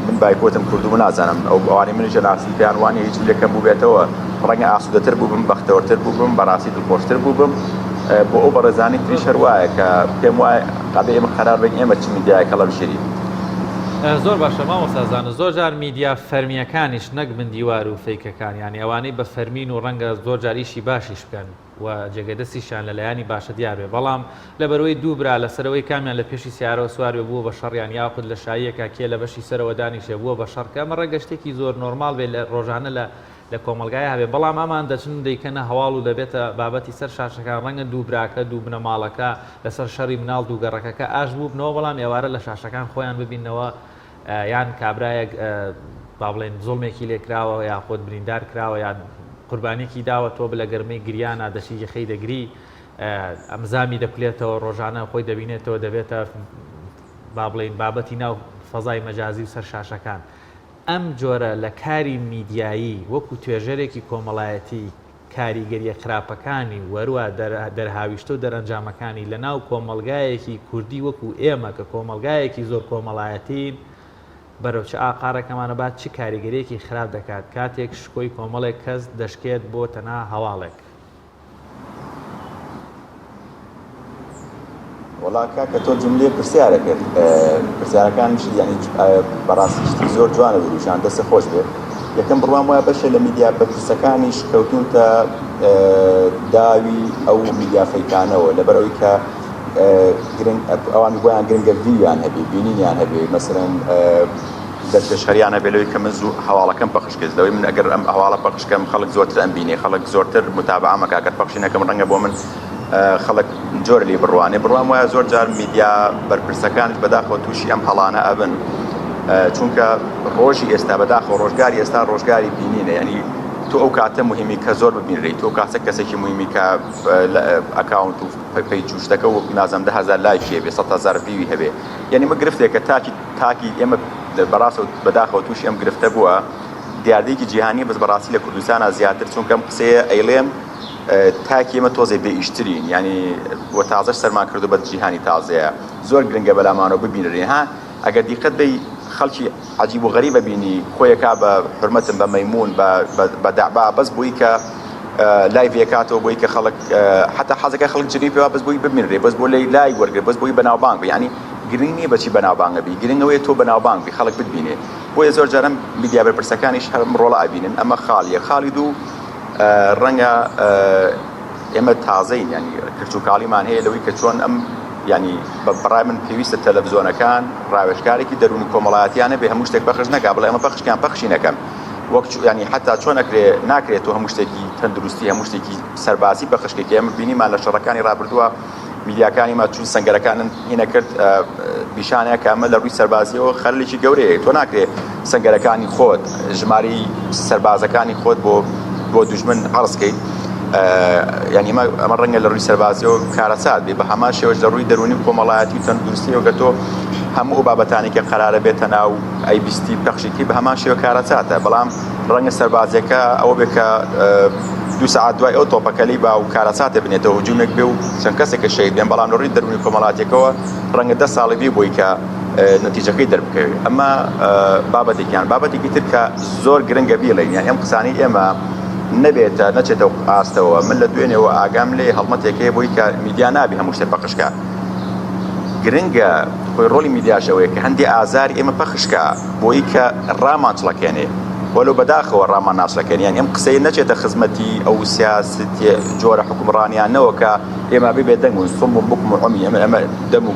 من بایکۆتم کردو و نازانم ئەو ئەوانەی منیشە ناسی پێیان وانی هیچ لەکەم بوو بێتەوە ڕەنگە ئاسوودەتر بووبم بەختەوەرتر بووبم بەڕاستی دڵخۆشتر بووبم بۆ ئەو بەڕێزانی تریش هەر وایە کە پێم وایە قەبێ ئێمە قەرار بین ئێمە چ میدیایەکە لە بشێرین زۆر باشە مامۆستازانە زۆر جار میدیا فەرمیەکانیش نەک بندیوار و فەیکەکان یانی ئەوانەی بە فەرمین و ڕەنگە زۆر جار ئیشی باشیش بکەن و جێگەدەستیشان لەلایانی باشە دیار بێ بەڵام لەبەرەوەی دووبرا لەسەرەوەی کامیان لە پێشی سیارەوە سوارێ بووە بە شەڕیان یاخود لە شایەکە کێ لە بەشی سەرەوە دانیشێ بووە بە شەڕکە ئەمە ڕەنگە شتێکی زۆر نۆرمال بێ لە ڕۆژانە لە کۆمەلگای هەبێ بەڵام ئەمان دەچن دەیکەنە هەواڵ و دەبێتە بابەتی سەر شاشەکان ڕەنگە دووبراکە دوو بنەماڵەکە لەسەر شەڕی مناڵ دووگەڕەکەکە ئاش بوو بنەوە بەڵام ئێوارە لە شاشەکان خۆیان ببینەوە یان کابرایەک با بڵێن زوڵمێکی لێکراوە یا خۆت بریندار کراوە یان قوربانێکی داوە تۆ بە لە گەرمەی گریانە دەشی خەی دەگری ئەمزامی دەکولێتەوە ڕۆژانە خۆی دەبینێتەوە دەبێتە با بڵێن بابەتی ناو فەزای مەجازی و سەر شاشەکان ئەم جۆرە لە کاری میدیایی وەکو توێژەرێکی کۆمەڵایەتی کاریگەریە خراپەکانی وەروە دەرهاویشتە و دەرەنجامەکانی لە ناو کۆمەلگایەکی کوردی وەکو ئێمە کە کۆمەلگایەکی زۆر کۆمەڵایەتین بەرەو چ ئاقارەکەمانە بات چ کاریگەریەکی خراپ دەکات کاتێک شکۆی کۆمەڵێک کەس دەشکێت بۆ تەنها هەواڵێک وڵا کاکە تۆ جملێ پرسیارەکرد پرسیارەکانش ینی بەڕاستیشتی زۆر جوانە بروشان دەستە خۆش بێت یەکەم بڕوام وایە بەشە لە میدیا بەرپرسەکانیش کەوتونتە داوی ئەو میدیا فەیکانەوە لەبەرەوەی کە ئەوانی بۆیان گرنگە ڤیویان هەبێ بینینیان هەبێ مەسەرەن دەستپێشخەریان هەبێ لەوەی کە من زوو هەواڵەکەم پەخشکرد لەوەی من ئەگەر ئەم هەواڵە پەخشکەم خەڵک زۆرتر ئەم بینێ خەڵک زۆرتر متابعەمە کاکە پەخشینەکەم ڕەنگە بۆ من خەڵک جۆر لێ بڕوانێ بڕوام وایە زۆر جار میدیا بەرپرسەکانش بەداخەوە تووشی ئەم هەڵانە ئەبن چونکە ڕۆژی ئێستا بەداخەوە ڕۆژگاری ئێستا ڕۆژگاری بینینە ینی تۆ ئەو کاتە مهمی کە زۆر ببینڕیت تۆ کاسە کەسێکی مهمی کە ئەکاونت و پەیج و شتەکە و نازەم 10,000 لایکی هەبێ 100,000 ڤیوی هەبێ یعنی مە گرفتێکە تاکی ئێمە بەڕاستە بەداخەوە تووشی ئەم گرفتە بووە دیاردەیەکی جیهانی بەس بەڕاستی لە کوردستانە زیاتر چونکە ئەم قسەیە ئەیڵێم تاکی ئێمە تۆزێ بێ ئیشترین ینی بۆ تازەش سەرمان کردو بە جیهانی تازەیە زۆر گرنگە بەلامانەوە ببینرێ ها ئەگەر دیقەت بی خەڵکی عجیب و غەریبە بینی خۆیەکا بە حرمەتم بە مەیمون بە دەعبا بەس بووی کە لایڤێکاتەوە بۆی کە خەڵک حتا حەزەکە خەڵک جری پێوە بەس بۆی ببینرێ بەس بۆ لای وەرگێ بەس بۆی بەناوبانگ بی ینی گرنگ نییە بەچی بەناوبانگە بی گرنگەوەی تۆ بەناوبانگ بی خەڵک ببینێ بۆیە زۆر جارم میدیا بەرپرسەکانیش هەم ڕۆڵە ئەبینن ئەمە خاڵیە دوو ڕەنگە ئێمە تازەین ینی کرچووکاڵیمان هەیە لەوەی کە چۆن ئەم ینی بەڕای من پێویستە تەلەڤیزۆنەکان ڕاوێژکارێکی دەرونی کۆمەڵایەتیانە بێ هەموو شتێک بەخش نەکا بڵێ ئەمە پەخشیان پەخشی نەکەم وەک ینی حتا چۆن ناکرێت تۆ هەموو شتێکی تەندروستی هەموو شتێکی سەرباسی بەخشکێکی ئێمە بینیمان لە شەڕەکانی ڕابردووە میدیاکانی ما چون سنگەرەکانن هینە کرد بیشانەیە کە ئەمە لە ڕووی سەربازیەوە خەلێکی گەورەیە تۆ ناکرێت سنگەرەکانی خۆت ژماری سەربازەکانی خۆت بۆ دوژمن هەڵسکەیت ینی ئەمە ڕەنگە لە ڕووی سەربازیەوە کارەسات بێ بە هەمان شێوەش لە ڕووی دەرونی و کۆمەڵایەتی تەندروستیەوە کە تۆ هەموو بابەتانێکە قەرارە بێتە ناو ئایبیستی پەخشێکی بە هەمان شێوە کارەساتە بەڵام ڕەنگە سەربازەکە ئەوە بێ کە 2 ساعت دوای ئەو تۆپەکەلی با و کارەساتە بنێتەوە هجوومێک بێ و چەند کەسێکە شەید بێن بەڵام لە ڕووی دەرونی کۆمەڵاتێکەوە ڕەنگە 10 ساڵی بێ بۆی کە نەتیجەکەی دەربکەوێت ئەمە بابەتێکی تر کە زۆر گرنگە بیڵێن یان ئەم قسانەی ئێمە نەبێتە نەچێتەوە ئاستەوە من لە دوێنێەوە ئاگام لێ هەڵمەتێکەیە بۆی کە میدیا نابی هەموو شتێک پەخشکە گرنگە خۆی ڕۆلی میدیاشەوەیە کە هەندی ئازاری ئێمە پەخشکە بۆی کە ڕامان چڵەکێنێ وەلو بەداخەوە ڕامان ناسڵەکەنیان ئەم قسەی نەچێتە خزمەتی ئەو سیاسی جۆرە حکومڕانیانەوە کە ئێمە ببێ دەنگون سم و بکم و عمی ئەمە دەم و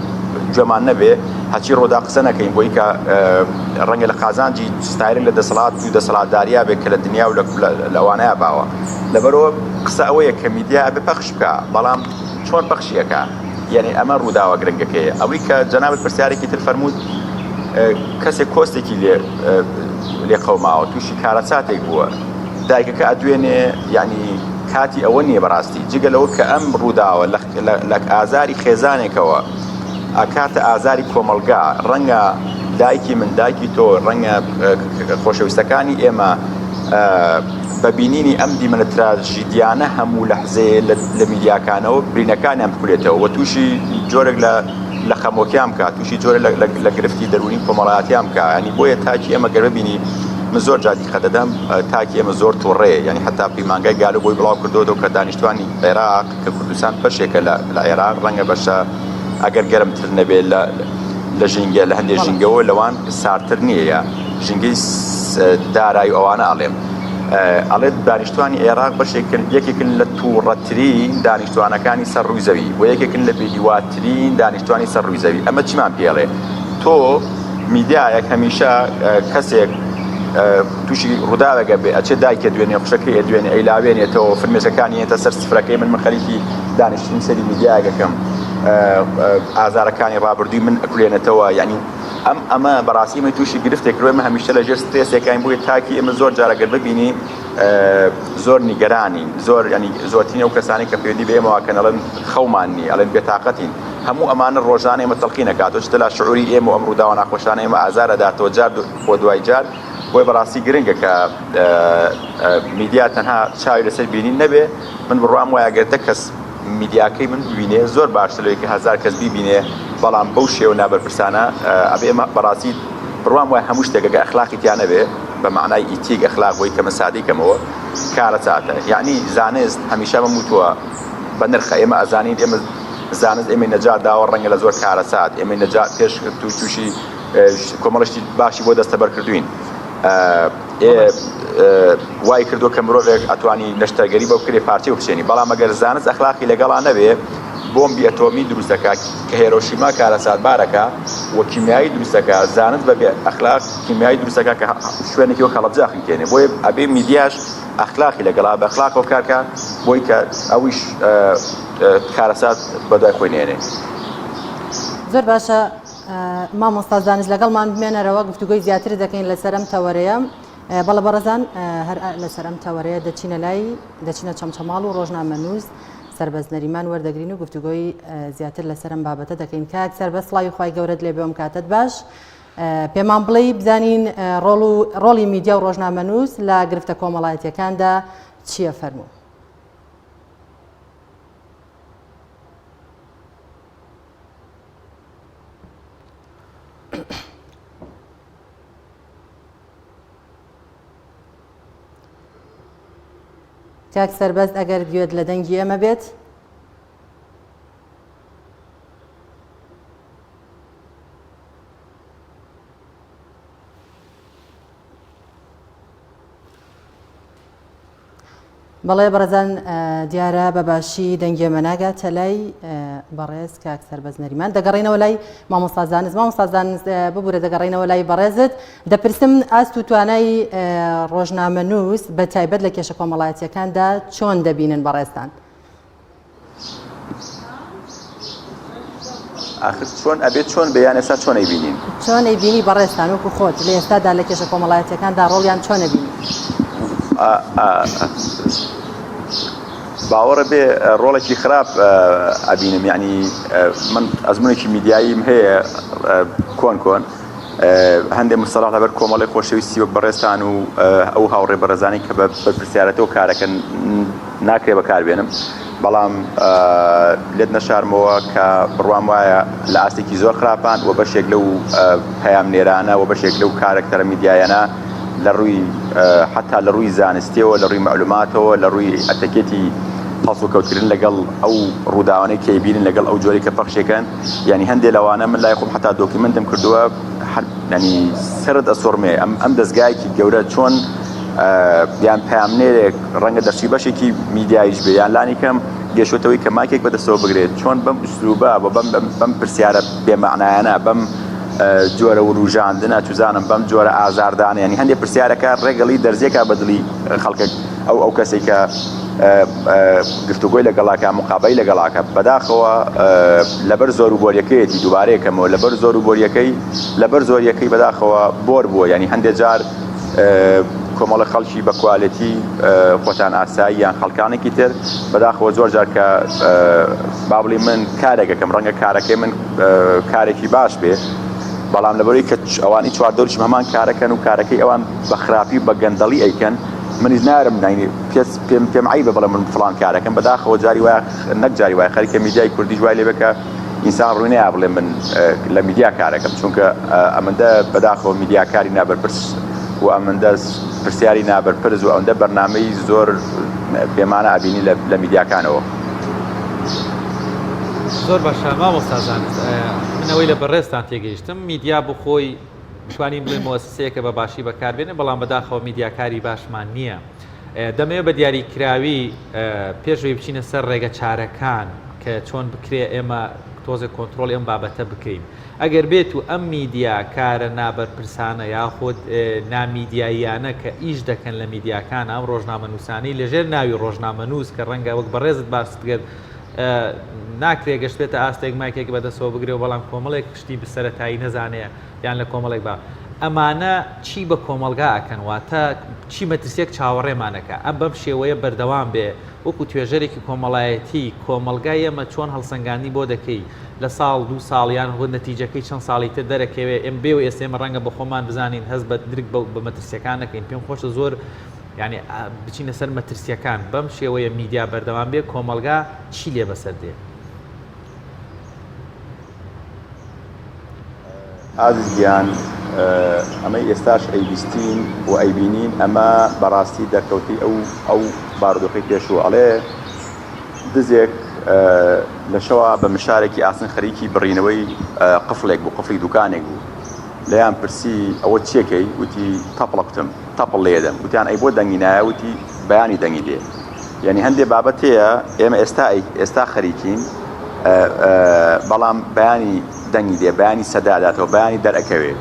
گوێمان نەبێ هەچی ڕۆدا قسە نەکەین بۆی کە ڕەنگە لە قازانجی ستایرن لە دەسەڵات و دەسەڵاتداریا بێت کە لە دنیا و لەوانەیە باوە لەبەرەوە قسە ئەوەیە کە میدیا بێ پەخش بکە بەڵام چۆن پەخشیەکە یعنی ئەمە ڕووداوە گرنگەکەیە ئەوەی کە جەنابەت پرسیارێکی تر فەرموود کەسێک کۆستێکی لێ قەوماوە تووشی کارەساتێک بووە دایکەکە ئەدوێنێ ینی کاتی ئەوە نییە بەڕاستی جگە لەوە کە ئەم ڕووداوە لە ئازاری خێزانێکەوە ئاکاتە ئازاری کۆمەلگا ڕەنگە دایکی من دایکی تۆ ڕەنگە خۆشەویستەکانی ئێمە بەبینینی ئەم دیمەنە تراژیدیانە هەموو لەحزەیە لە میدیاکانەوە برینەکانیان بکولێتەوە و تووشی جۆرێک لە خەمۆکیان بکە تووشی جۆرە لە گرفتی دەرونی کۆمەڵایەتیان بکە ینی بۆیە تاکی ئێمە گەر ببینی من زۆر جادی خەدەدەم تاکی ئێمە زۆر تووڕێ ینی حتا پەیمانگای گالو بۆی بڵاو کردەوە کە دانیشتوانی عێراق کە کوردستان بەشێکە لە عێراق ڕەنگە بەشە ئەگەر گەرمتر نەبێت لە ژینگە لە هەندێک ژینگەوە لەوان سارتر نییە ژینگەی دارایی ئەوانە ئەڵێم ئەڵێت دانیشتوانی عێراق بەشێکن یەکێکن لە تووڕەترین دانیشتوانەکانی سەر ڕووی زەوی و یەکێکن لە بێدیواترین دانیشتوانی سەر ڕووی زەوی ئەمە چیمان پێڵێ تۆ میدیایەک هەمیشە کەسێک تووشی ڕووداوەگە بێ ئەچێ دایکە دوێنێ قوشەکەی دوێنێ ئەیلاوێنێتەوە فرمێسەکانی هێتە سەر سفرەکەی من خەریکی دانیشتنی سەری میدیایەکەم ئازارەکانی ڕابردووی من ئەکرێنێتەوە یعنی ئەمە بەڕاستی ئمە تووشی گرفتێک ڕێمە هەمیشە لەژێر سترێسێکین بووی تاکی ئێمە زۆر جارەگەر ببینی زۆر نیگەرانی زۆر ینی زۆرترینە و کەسانی کە پێویستی بە ئێمەوە کە ئەڵێن خەوماننی ئەڵێن بێتاقەتین هەموو ئەمانە ڕۆژانە ئێمە تەڵقی نەکاتەوە شتە لە شعوری ئێمە و ئەم ڕووداوە ناخۆشانە ئێمە ئازارەداتەوە جار بۆ دوای جار بۆی بەڕاستی گرنگە کە میدیا تەنها چاوی لەسەر بینین نەبێ من بڕوام وایە گەرتە کەس میدیاکەی من ببینێ زۆر باشتر لەوەی کە 1000 کەس بیبینێ بەڵام بەو شێوە نابەرپرسانە ئەبێ ئێمە بەڕاستی بڕوام وایە هەموو شتێکەکە ئەخلاقی تیان نەبێ بە معنای ئیتیک ئەخلاق بۆی کە مەسادێکەمەوە کارە چاتە یعنی زانست هەمیشە بموتووە بە نرخە ئێمە ئەزانین ئێمە زانست ئێمە نەجات داوە ڕەنگە لە زۆر کارە چات ئێمە نەجات پێش تووشی کۆمەڵشتی باشی بۆ دەستەبەر کردوین وای کردو کە مرۆڤێک ئەتوانی نەشتەرگەری بەو کرێ پارچێ و بچێنی بەڵام ئەگەر زانست ئەخلاقی لەگەڵا نەبێ بۆمبی ئەتۆمی دروستەکە کە هێرۆشیما کارەسات بارەکە و کیمیایی دروستەکە زانست بەبێ ئەخلاق کیمیایی دروستەکە کە شوێنێکی وە خەڵەبجاخی کێنێ بۆیە ئەبێ میدیاش ئەخلاقی لەگەڵا بە ئەخلاقەوە کارکە بۆی کە ئەویش کارەسات بەدوای خۆی نێنێ زۆر باشە مامۆستا زانست لەگەڵمان بمێنەرەوە گفتوگۆی زیاتر دەکەین لەسەر ئەم تەوەرەیە بەڵە بەڕێزان هەر لەسەر ئەم تەوەرەیە دەچینە چەمچەماڵ و ڕۆژنامەنووس سەربەز نەریمان وەردەگرین و گفتوگۆی زیاتر لەسەر ئەم بابەتە دەکەین کاک سەربەز سڵاوی خوای گەورەت لێ بێم کاتت باش پێمان بڵێ بزانین ڕۆڵی میدیا و ڕۆژنامەنووس لە گرفتە کۆمەڵایەتیەکاندا چییە فەرموو؟ کاک سەربەز ئەگەر گوێت لە دەنگی ئێمە بێت بەڵێ بەڕێزان دیارە بەباشی دەنگی ئێمە ناگاتە لای بەڕێز کاک سەربەز نەریمان دەگەڕێنەوە لای مامۆستا زانست. مامۆستا زانست ببوورە دەگەڕێنەوە لای بەڕێزت دەپرسم ئاست و توانای ڕۆژنامەنووس بە تایبەت لە کێشە کۆمەڵایەتیەکاندا چۆن دەبینن بەڕێستان؟ آخر چۆن ئەبێت چۆن بەیان ئێستا چۆن ئەیبینین؟ چۆن ئەیبینی بەڕێستان وەکو خۆت لە ئێستادا لە کێشە کۆمەڵایەتیەکاندا ڕۆڵیان چۆن ئەبینی؟ باوەڕە بێ ڕۆڵێکی خراپ ئەبینم، یعنی من ئەزمونێکی میدیاییم هەیە کۆن هەندێک مستەلاح لەبەر کۆمەڵی خۆشەویستی وەک بەڕێستان و ئەو هاوڕێ بەڕێزانی کە بە پرسیارەتەوە کارەکەن ناکرێ بەکاربێنم، بەڵام لێت نەشارمەوە کە بڕوام وایە لە ئاستێکی زۆر خراپان و بەشێک لەو پەیام نێرانە و بەشێک لەو کارەکتەرە میدیایانە لە ڕووی حتا لە ڕووی زانستیەوە لە ڕووی معلوماتەوە لە ڕووی ئەتەکێتی هەڵس و کەوتکردن لەگەڵ ئەو ڕووداوانەی کەیبینن لەگەڵ ئەو جۆری کە پەخشێکن، یعنی هەندێک لەوانە من لای خۆم حتا دۆکیمنتم کردووە، ینی سرت ئەسۆرمێ ئەم دەستگایەکی گەورە چۆن یان پامنێرێک ڕەنگە دەشی بەشێکی میدیایش بێ یان لانی کەم گەشتەوەی کە ماکێک بەدەستەوە بگرێت چۆن بەم ئوسلوبە بەم پرسیارە بێمەعنایانە بەم جۆرە وروژاندنە توزانم بەم جۆرە ئازاردانە، ینی هەندێک پرسیارەکە ڕێگەڵی دەرزیەکە بەدڵی خەڵکە ئەو کەسێک کە گفتوگۆی لەگەڵاکە مقابەی لەگەڵاکە بەداخەوە لەبەر زۆر و بۆریەکەیەتی دووبارەیەکەمەوە لەبەر زۆر و بۆریەکەی بەداخەوە بۆر بووە، ینی هەندێک جار کۆمەڵە خەڵکی بە کوالەتی خۆتان ئاسایی یان خەڵکانێکی تر بەداخەوە زۆر جار کە با بڵێ من کارێکەکەم ڕەنگە کارەکەی من کارێکی باش بێ، بەڵام لەبەرەوەی کە ئەوانی چواردۆریش هەمان کارەکەن و کارەکەی ئەوان بە خراپی بە گەندەڵی ئەیکەن منیش نارم ناینی پێم عیبە بەڵێ من فڵان کارەکەم بەداخەوە جاری وایە نەک جاری وایە خەریکە میدیای کوردیش وای لێ بکە ئینسان ڕووی نایە بڵێ من لە میدیا کارەکەم، چونکە ئەمەندە بەداخەوە میدیاکاری نابەرپرس و ئەمەندە پرسیاری نابەرپرس و ئەوەندە بەرنامەی زۆر پێمانە ئەبینی لە میدیاکانەوە. زۆر باشە مامۆستا زانست، منەوەی لە بەڕێستان تێگەیشتم میدیا بۆ خۆی شوانین بڵێ مؤسسەیەکە بە باشی بەکاربێنێ، بەڵام بەداخەوە میدیاکاری باشمان نییە. دەمەوێت بە دیاریکراوی پێشوی بچینە سەر ڕێگە چارەکان کە چۆن بکرێ ئێمە تۆزە کۆنتترۆل ئەم بابەتە بکەین. ئەگەر بێت و ئەم میدیا کارە نابەرپرسانە یاخود نامیدیاییانە کە ئیش دەکەن لە میدیاکان ئەم ڕۆژنامەنووسانی لەژێر ناوی ڕۆژنامەنووس کە ڕەنگە وەک بەڕێزت باست بگەت ناکرێ گەشتێتە ئاستێک مایکێک بەدەستەوە بگرێ و بەڵام کۆمەڵێک شتی بسەرەتایی نەزانەیە یان لە کۆمەڵێک با ئەمانە چی بە کۆمەلگا ئەکەن واتە چی مەترسیەک چاوەڕێمانەکە ئەم بەم شێوەیە بەردەوام بێ وەکو توێژەرێکی کۆمەڵایەتی کۆمەلگای ئێمە چۆن هەڵسەنگانی بۆ دەکەی لە ساڵ دو ساڵیان هۆ نەتیجەکەی چەند ساڵی تر دەرەکەوێ ئێم بێ و ئێسێمە ڕەنگە بە خۆمان بزانین هەست بە درک بە مەترسیەکانەکەین پێم خۆشە زۆر یعنی بچینە سەر مەترسیەکان بەم شێوەیە میدیا بەردەوام بێ کۆمەلگا چی لێ بەسەر دێ؟ ئازیزیان ئەمەی ئێستاش ئەیبیستین و ئەیبینین ئەمە بەڕاستی دەرکەوتی ئەو بارودۆخی پێشوو ئەڵێ دزێک لە شەوە بە مشارێکی ئاسن خەریکی بڕینەوەی قفلێک بوو قفلی دوکانێک بوو لەیان پرسی ئەوە چێکەی وتی تەپڵە قوتم تەپڵ لێدەم وتیان ئەی بۆ دەنگی نایە وتی بەیانی دەنگی دێ، یعنی هەندێک بابەت هەیە ئێمە ئێستا خەریکین بەڵام بەیانی دەنگی دێ بەیانی سەداداتەوە بەیانی دەرەکەوێ.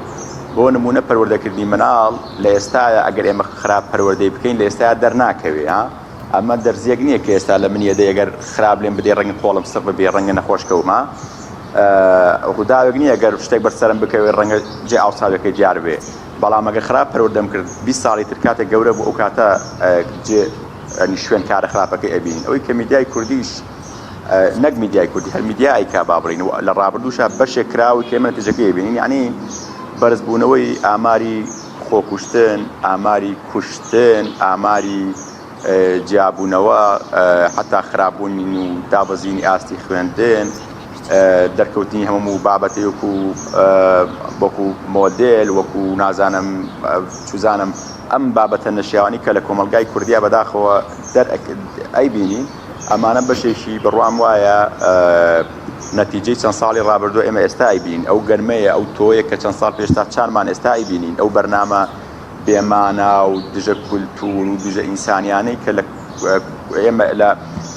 بۆ نمونە پەروەردەکردنی مناڵ لە ئێستاە ئەگەر ئێمە خراپ پەروەردەی بکەین لە ئێستا دەرناکەوێ ئەمە دەرزیەک نییە کە ئێستا لە منیەدە ئەگەر خراپ لێن بدێ ڕەنگە خۆڵم سڕ ببێ ڕەنگە نەخۆشکەومە ڕووداوێک نییە ئەگەر شتێک بەرسەرم بکەوێ ڕەنگە جێ ئاوساوەکەی جار بێ، بەڵام ئەگەر خراپ پەروەردەم کرد 20 ساڵی تر کاتێک گەورە بوو ئەو کاتە جێ شوێن کارە خراپەکەی ئەبین. ئەوەی کە میدیای کوردیش نەک میدیای کوردی هەر میدیای کا با بڕین و لە ڕابردووشە بەشێک کراوی کە ئێمە نەتیجەکەی بینین، یعنی بەرزبوونەوەی ئاماری خۆکوشتن، ئاماری کوشتن، ئاماری جیابوونەوە، حتا خراپبوونین و دابەزینی ئاستی خوێندن، دەرکەوتنی هەموو بابەتێ وەکو مۆدێل، وەکو نازانم چوزانم ئەم بابەتە نەشیاوانی کە لە کۆمەلگای کوردیا بەداخەوە ئەیبینین، ئەمانە بەشێکی بڕوام وایە نەتیجەی چەند ساڵی ڕابردووە ئێمە ئێستا ئەیبینین. ئەو گەرمەیە، ئەو تۆیە کە چەند ساڵ پێشتا چارمان ئێستا ئەیبینین، ئەو بەرنامە بێمانە و دژە کولتور و دژە ئینسانیانەی کە ئێمە لە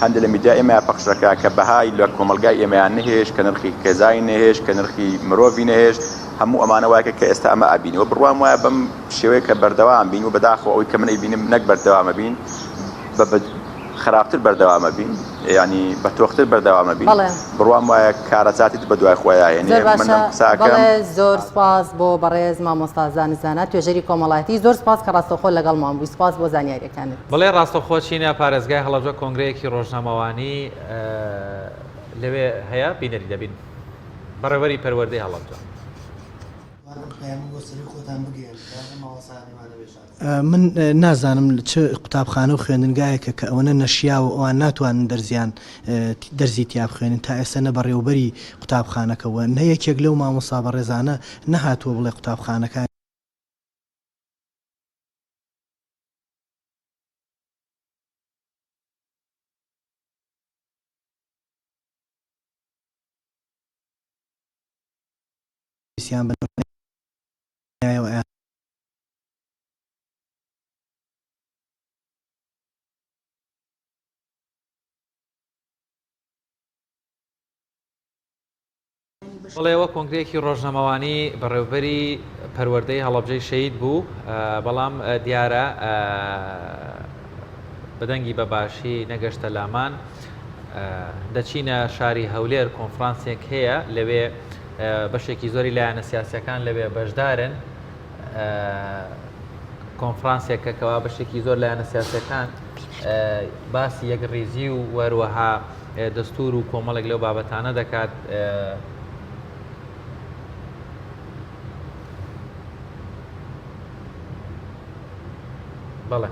هەندێک لە میدیا ئێمە پەخشەکە کە بەهای لە کۆمەلگای ئێمەیان نەهێش، کە نرخی کێزای نەهێش، کە نرخی مرۆڤی نەهێش، هەموو ئەمانە وایە کە ئێستا ئەمە ئەبینەوە. بڕوام وایە بەم شێوەیە کە بەردەوام بین و بەداخەوە ئەوەی کە من ئەیبینم نەک بەردەوامە بین، خراپتر بەردەوامە بین، ینی بە تۆختر بەردەوامە بین. بڕوام وایە کارەچاتیت بە دوای خۆیان زۆر سپاس بۆ بەڕێز مامۆستا زانست توێژەری کۆمەڵایەتی. زۆر سپاس کە ڕاستەخۆ لەگەڵمان بووی. سپاس بۆ زانیاریەکانت. بڵێ ڕاستەخۆ چینە پارێزگای هەڵەبجە کۆنگرەیەکی ڕۆژنامەوانی لەوێ هەیە بینەری دەبین بەڕێوەری پەروەردەی هەڵەبجە. من نازانم چ قوتابخانە و خوێندنگایەکە کە ئەوەنە نەشیاوە ئەوان ناتوانن دەرزی تیا بخوێنن تا ئێستا نە بەڕێوەبەری قوتابخانەکەەوە نەیەکێک لەو مامۆستا بەڕێزانە نەهاتووە بڵێ قوتابخانەکان بڵێەوە کۆنگرەیەکی ڕۆژنامەوانی بەڕێوەبەری پەروەردەی هەڵەبجەی شەید بوو، بەڵام دیارە بەدەنگی بەباشی نەگەشتە لامان. دەچینە شاری هەولێر کۆنفرانسێک هەیە، لەوێ بەشێکی زۆری لایەنە سیاسیەکان لەوێ بەشدارن. کۆنفرانسێکە کەوا بەشێکی زۆر لایەنە سیاسیەکان باسی یەکڕێزی و وەروەها دەستور و کۆمەڵێک لەو بابەتانە دەکات. بەڵێ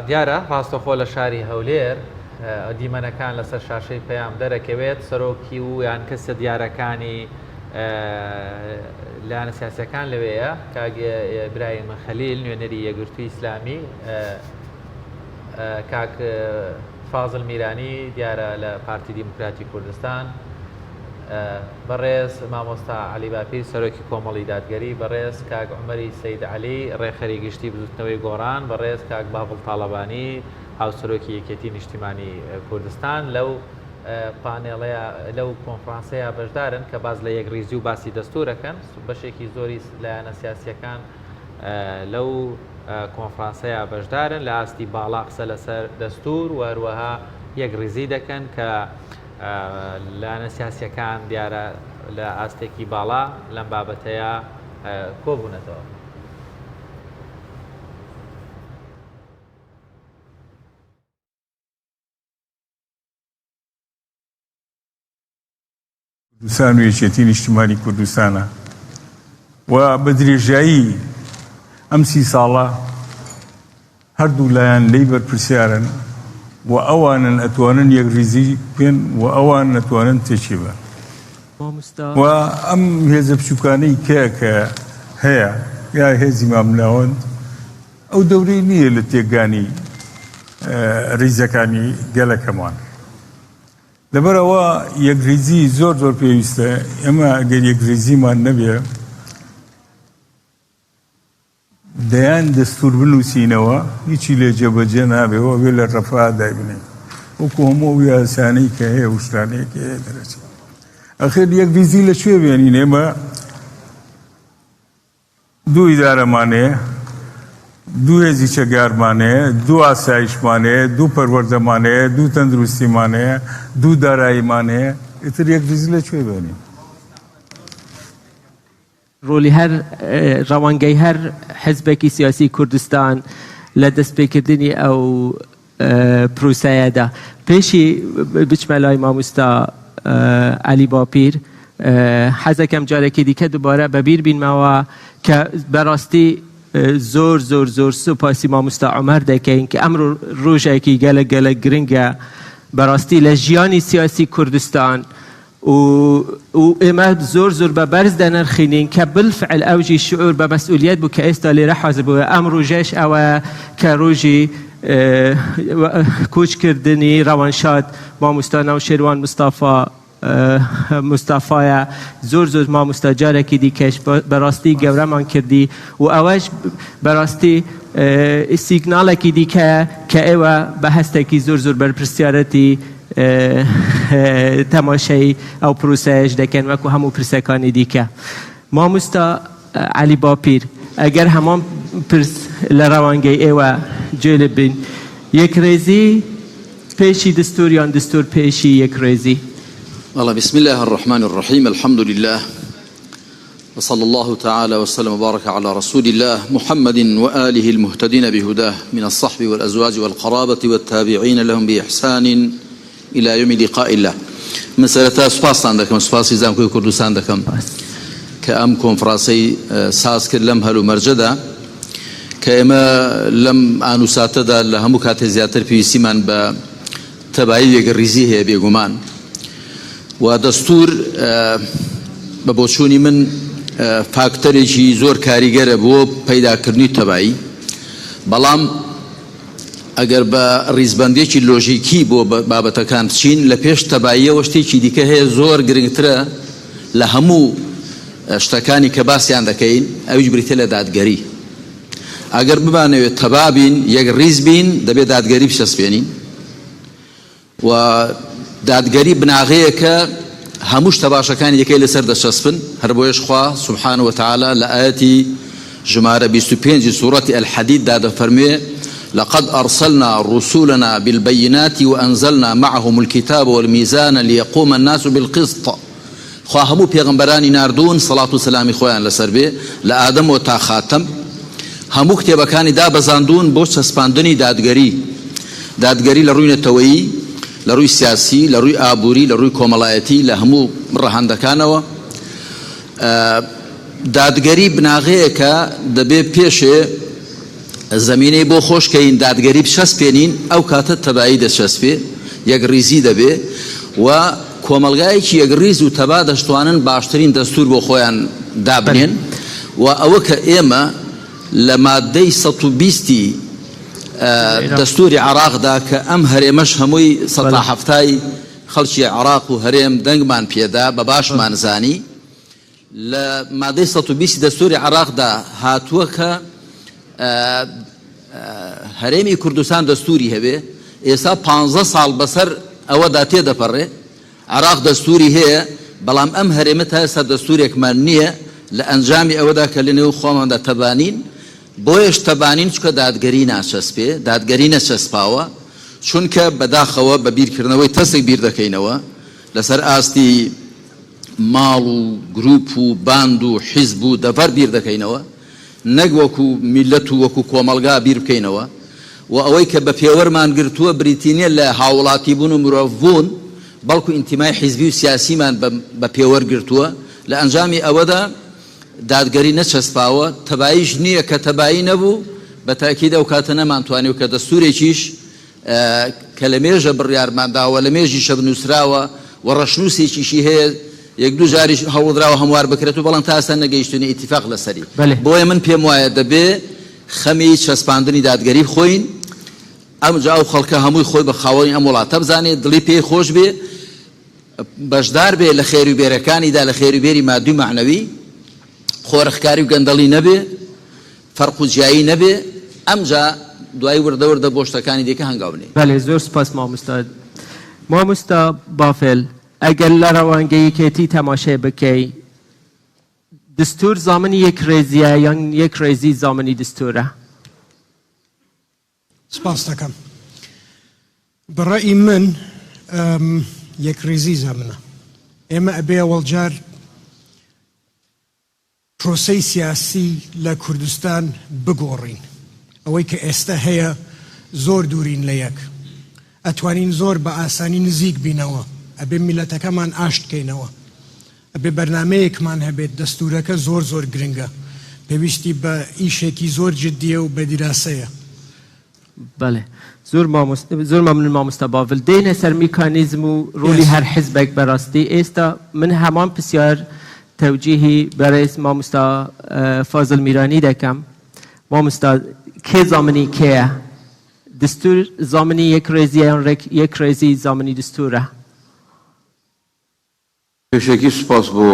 دیارە ڕاستەخۆ لە شاری هەولێر دیمەنەکان لەسەر شاشەی پەیام دەرەکەوێت، سەرۆکی و یان کەسە دیارەکانی لایەنە سیاسیەکان لەوەیە. کاک ئیبراهیم خەلیل نوێنەری یەکگرتووی ئیسلامی، کاک فازڵ میرانی دیارە لە پارتی دیموکراتی کوردستان، بەڕێز مامۆستا عەلی باپیر سەرۆکی کۆمەڵی دادگەری، بەڕێز کاک عومەری سەید عەلی ڕێخەری گشتی بزوتنەوەی گۆڕان، بەڕێز کاک باڵ تاڵەبانی هاوسەرۆکی یەکێتی نیشتیمانی کوردستان لەو پانێڵەیە لەو کۆنفرانسەیە بەشدارن کە باز لە یەکڕێزی و باسی دەستورەکەن. بەشێکی زۆری لایەنە سیاسیەکان لەو کۆنفرانسەیە بەشدارن، لە ئاستی باڵا قسە لەسەر دەستور و هەروەها یەکڕێزی دەکەن کە لایەنە سیاسیەکان دیارە لە ئاستێکی باڵا لەم بابەتەیە کۆبوونەتەوە. کوردستان و یەکێتی نیشتیمانی کوردستانە و بە درێژایی ئەم 30 ساڵە هەردوو لایەن لی بەرپرسیارن و ئەوانن ئەتوانن یەکڕێزی بکەن و ئەوان نەتوانن تێکی بن. و ئەم هێزە بچووکانەی کە هەیە یا هێزی مامناوەند ئەو دەورەی نییە لە تێگانی ڕیزەکانی گەلەکەمان. لەبەرەوە یەکڕێزی زۆر پێویستە. ئێمە ئەگەر یەکڕێزیمان نەبێ دەیان دەستور بنووسینەوە هیچی لێ جێبەجێ نابێەوە بێ لە ڕەفا دایبنێ وەکو هەموو یاسانەی کە هەیە وشتانەیەکە هەیە دەرەچێت. ئەخێر یەکڕێزی لەکوێ بێنین؟ ئێمە دوو ئیدارەمانەیە، دوو هێزی چەگارمانەیە، دوو ئاسایشمانەیە، دوو پەروەردەمانەیە، دوو تەندروستیمانەیە، دوو داراییمانەیە. ئیتر یەکڕێزی لەکوێ بێنین؟ ڕۆلی هەر ڕەوانگەی هەر حزبێکی سیاسی کوردستان لە دەستپێکردنی ئەو پرۆسەیەدا. پێشی بچمە لای مامۆستا عەلی باپیر حەزەکەم جارێکی دیکە دووبارە بەبیر بینمەوە کە بەڕاستی زۆر زۆر زۆر سوپاسی مامۆستا عومەر دەکەین کە ئەمڕۆ ڕۆژێکی گەلە گرنگە بەڕاستی لە ژیانی سیاسی کوردستان و ئێمە زۆر زۆر بە بەرز دەنرخینین کە بالفعل ئەوجی شعور بە مەسئولیت بوو کە ئێستا لێرە حاضر بووە ئەم ڕۆژەش ئەوە کە ڕۆژی کۆچکردنی ڕەوانشاد مامۆستا ناوشێروان مستافایە زۆر زۆر مامۆستا جارێکی دیکەش بەڕاستی گەورەمان کردی و ئەوەش بەڕاستی سیگناڵێکی دیکە کە ئێوە بە هەستێکی زۆر زۆر بەرپرسیارەتی تەماشای ئەو پرۆسەیەش دەکەن وەکو هەموو پرسەکانی دیکە. مامۆستا عەلی باپیر ئەگەر هەمان پرس لە ڕەوانگەی ئێوە جێ بین یەکڕێزی پێشی دستوریان دستور پێشی یەکڕێزی. والله بسم الله الرحمن الرحيم الحمد لله وصلى الله تعالى وسلم وبارك على رسول الله محمد وآله المهتدين بهداه من الصحب والأزواج والقرابة والتابعين لهم بإحسان إلى يوم لقاء الله. مسألة سپاس عندكم سپاس زامكو كردستان عندكم كأم كونفرانسي ساسكر لم هلو مرجدا كأما لم أنو ساتدا لهمو كاتي زياتر في سيمان بتبعي يقرزيه بيقومان و دەستور بە بۆچوونی من فاکتەرێکی زۆر کاریگەرە بۆ پەیداکردنی تەبایی بەڵام ئەگەر بە ڕیزبەندێکی لۆژیکی بۆ بابەتەکان بچین لە پێش تەباییەوە شتێکی دیکە هەیە زۆر گرنگترە لە هەموو شتەکانی کە باسییان دەکەین ئەویش بریتە لە دادگەری. ئەگەر ببانەوێت تەبابین یەک ڕیز بین دەبێت دادگەری بچەسپێنین و دادگەری بناغەیە کە هەموو شتە باشەکانی یەکەی لەسەر دەچەسپن هەر بۆیەش خوا سبحانه وتعالى لە ئاەتی ژمارە 25 سوورەتی الحەدید دا دەفەرموێ لقد أرسلنا رسولنا بالبينات وأنزلنا معهم الكتاب والميزان ليقوم الناس بالقسط. خوا هەموو پێغەمبەرانی ناردوون سەڵات و سەلامی خۆیان لەسەر بێ لە ئادەم و تا خاتەم هەموو کتێبەکانی دابەزاندون بۆ چەسپاندنی دادگەری لە ڕووی نەتەوەیی لە ڕووی سیاسی لە ڕووی ئابووری لە ڕووی کۆمەڵایەتی لە هەموو ڕەهەندەکانەوە دادگەری بناغەیەکە دەبێت پێشێ زەمینەی بۆ خۆشکەین دادگەری بچەسپێنین ئەو کاتە تەبایی دەچەسپێ یەکڕیزی دەبێ و کۆمەلگایەکی یەکڕیز و تەبا دەشتوانن باشترین دەستور بۆ خۆیان دابنێن و ئەوە کە ئێمە لە مادەی 120 دەستوری عراقدا کە ئەم هەرێمەش هەمووی 170 خەڵکی عراق و هەرێم دەنگمان پێدا بە باشمان زانی لە مادەی 120 دەستوری عراقدا هاتووە کە هەرێمی کوردستان دەستوری هەبێ ئێستا 15 ساڵ بەسەر ئەوەدا تێدەپەڕێ عراق دەستوری هەیە بەڵام ئەم هەرێمە تا ئێستا دەستورێکمان نییە لە ئەنجامی ئەوەدا کە لە نێو خۆماندا تەبانین بۆیش تەبانین چکە دادگەری ناچەسپێ دادگەری نەچەسپاوە چونکە بەداخەوە بە بیرکردنەوەی تەسێک بیر دەکەینەوە لەسەر ئاستی ماڵ و گروپ و باند و حیزب و دەڤەر بیر دەکەینەوە نەک وەکو میلەت و وەکو کۆمەلگا بیر بکەینەوە و ئەوەی کە بە پێوەرمان گرتووە بریتینیە لە هاوڵاتی بوون و مرۆڤ بوون بەڵکو ئینتیمای حیزبی و سیاسیمان بە پێوەر گرتووە لە ئەنجامی ئەوەدا دادگەری نەچەسپاوە تەباییش نییە کە تەبایی نەبوو بە تاکید ئەو کاتە نەمانتوانێ و کە دەستورێکیش کە لە مێژە بڕیارمانداوە لە مێژی شەب نووسراوە و ڕەشنووسێکیشی هەیە یەک دوو جاریش هەوڵدراوە هەموار بکرێت و بەڵام تا ئێستا نەگەیشتونی ئیتیفاق لەسەری بۆیە من پێم وایە دەبێ خەمی چەسپاندنی دادگەری بخۆین ئەمجا ئەو خەڵکە هەمووی خۆی بە خاوەنی ئەم وڵاتە بزانێت دڵی پێی خۆش بێ بەشدار بێ لە خێروبێرەکانیدا لە خێروبێری مادوی معنەوی خۆرەخکاری و گەندەڵی نەبێ فەرق و جیایی نەبێ ئەمجا دوای وردە بۆ شتەکانی دیکە هەنگاو بنێ. بەڵێ زۆر سپاس مامۆستا بافل ئەگەر لە ڕەوانگەیەکێتی تەماشای بکەی دستور زامنی یەک ڕێزیە یان یەک ڕێزی زامنی دستورە؟ سپاس دەکەم. بەڕێی من یەک ڕێزی زامنە. ئێمە ئەبێ وەڵجار پرۆسەی سیاسی لە کوردستان بگۆڕین. ئەوەی کە ئێستا هەیە زۆر دوورین لە یەک. ئەتوانین زۆر بە ئاسانی نزیک بینەوە. ئەبێ میلەتەکەمان ئاشت بکەینەوە. بێ بەرنمەیەکمان هەبێت دەستورەکە زۆر زۆر گرنگە پێویستی بە ئیشێکی زۆر جددیە و بە دیراسەیە. بله زۆر ممنون مامۆستا باڤل دێنە سەر میکانیزم و ڕۆلی هەر حیزبێک بەڕاستی ئێستا من هەمان پرسیار تەوجیهی بەڕێز مامۆستا فازڵ میرانی دەکەم. مامۆستا کێ زامنی کێیە؟ دستور زامنی یەک ڕێزیە یان یەک ڕێزی زامنی دستورە؟ پێشێکی سوپاس بۆ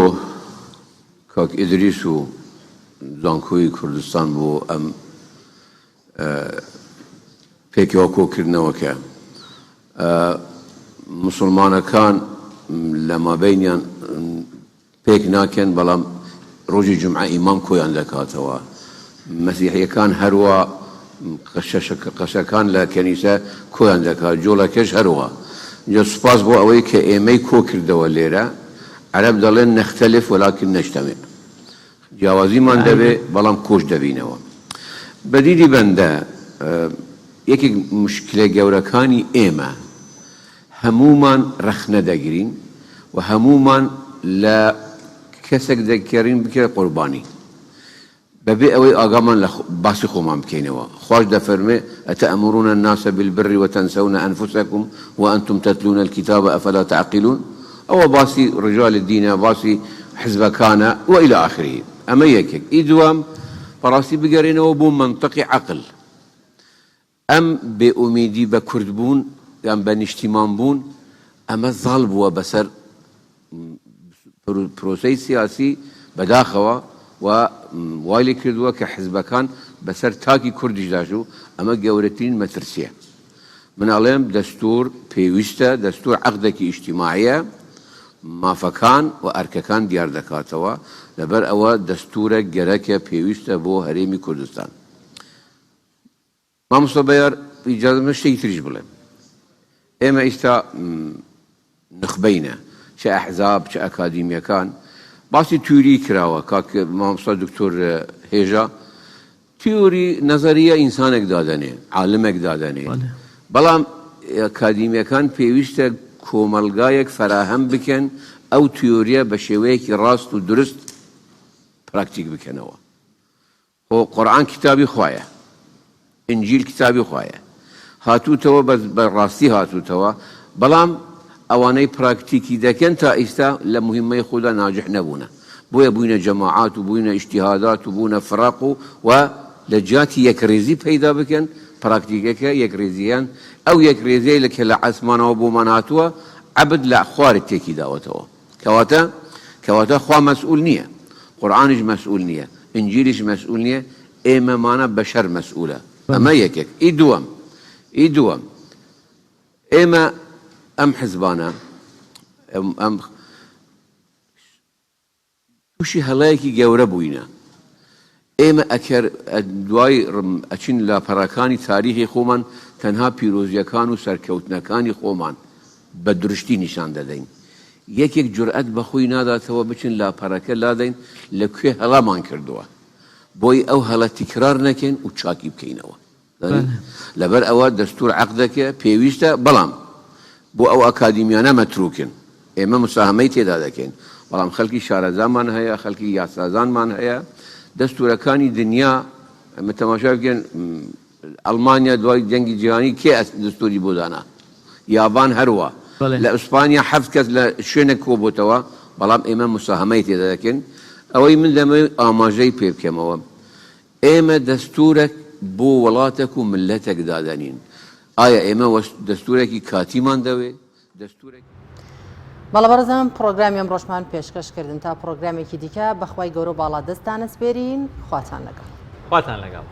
کاک ئیدریس و زانکۆی کوردستان بۆ ئەم پێکەوە کۆکردنەوەکە مسلمانەکان لە مابینیان پێک ناکەن بەڵام ڕۆژی جمعە ئیمام کۆیان دەکاتەوە مەسیحیەکان هەروە قەشەکان لە کەنیسە کۆیان دەکات جۆڵەکەش هەروە جا سوپاس بۆ ئەوەی کە ئێمەی کۆکردەوە لێرە عەرەب دەڵێن نەختەلف وەلاکن نەجتەمع جیاوازیمان دەبێ بەڵام کۆش دەبینەوە بەدیدی بەندە یەکێک مشکلە گەورەکانی ئێمە هەمومان ڕەخنە دەگرین و هەمومان لە کەسێک دەکەڕین بکرێت قوربانی بەبێ ئەوەی ئاگامان لە باسی خۆمان بکەینەوە خوش دەفەرمێ ئەتەئمرون الناس بالبر وتنسون أنفسكم وأنتم تتلون الكتاب أفلا تعقلون ئەوە باسی ڕجال الدینە باسی حزبەکانە وإلى آخره ئەمە یەکێک ئیدوام بەڕاستی بگەڕێنەوە بۆ منطقی عقل ئەم بێئومیدی بە کوردبوون یان بە نیشتیمان بوون ئەمە زاڵ بووە بەسەر پرۆسەی سیاسی بەداخەوە و وای لێ کردووە کە حزبەکان بەسەر تاکی کوردیش داژوو ئەمە گەورەترین مەترسیە من ئەڵێم دەستور پێویستە دەستور عەقدێکی ئیجتیماعیە مافەکان و ئەرکەکان دیار دەکاتەوە لەبەر ئەوە دەستورە گەرەکە پێویستە بۆ هەرێمی کوردستان مامۆستا بەیار ئیجازەمە شتێکی تریش بڵێم ئێمە ئێستا نخبەینە چه ئەحزاب چه ئەکادیمیەکان باسی تیوری کراوە کاک مامۆستا دکتۆر هێژا تیوری نەزەریە ئینسانێک دادەنێ عالمێک دادەنێ بەڵام ئەکادیمیەکان پێویستە کۆمەلگایەک فەراهەم بکەن ئەو تیۆریە بە شێوەیەکی ڕاست و درست پراکتیک بکەنەوە خۆ قورئان کتابی خوایە ئینجیل کتابی خوایە هاتووتەوە بە ڕاستی هاتووتەوە بەڵام ئەوانەی پراکتیکی دەکەن تا ئێستا لە مهمەی خۆدا ناجح نەبوونە بۆیە بووینە جەماعات و بووینە ئیجتیهادات و بوونە فراق و لە جاتی یەکڕێزی پەیدا بکەن پراکتیکەکە یەکڕێزیان ئەو یەکڕێزەی لەکە لە عەسمانەوە بۆمان هاتووە عەبد لە خوارت تێکی داوەتەوە کەواتە خوا مەسئول نییە قورئانیش مەسئول نییە ئینجیلیش مەسئول نییە ئێمەمانە بەشەر مەسئولە ئەمە یەکێک ئی دووەم ئێمە ئەم حزبانە ئەم تووشی هەڵەیەکی گەورە بووینە ئێمە دوای ئەچین لاپەڕەکانی تاریخی خۆمان تەنها پیرۆزیەکان و سەرکەوتنەکانی خۆمان بە درشتی نیشان دەدەین یەکێک جورئەت بەخۆی ناداتەوە بچین لاپەڕەکە لادەین لەکوێ هەڵامان کردووە بۆی ئەو هەڵە تیکرار نەکەین و چاکی بکەینەوە لەبەر ئەوە دەستور عەقدەکە پێویستە بەڵام بۆ ئەو ئەکادیمیانە مەتروکن ئێمە مساهمەی تێدا دەکەین بەڵام خەڵکی شارەزامان هەیە خەڵکی یاسازانمان هەیە دەستورەکانی دنیا تەماشا بکەن ئەڵمانیا دوای جەنگی جیهانی کێ دەستوری بۆ دانا یابان هەروە لە ئیسپانیا 7 کەس لە شوێنێک کۆبووتەوە بەڵام ئێمە مساهمەی تێدا دەکەین ئەوەی من دەمەوێت ئاماژەی پێ بکەمەوە ئێمە دەستورێک بۆ وڵاتێک و ملەتێک دادەنین ئایا ئێمە دەستورێکی کاتیمان دەوێت دەستورێک بەڵە بەڕێزان پرۆگرامی ئەم ڕۆژمان پێشکەشکردن تا پرۆگرامێکی دیکە بەخوای گەورە باڵا دەستانە سپێرین خواتان لەگەڵ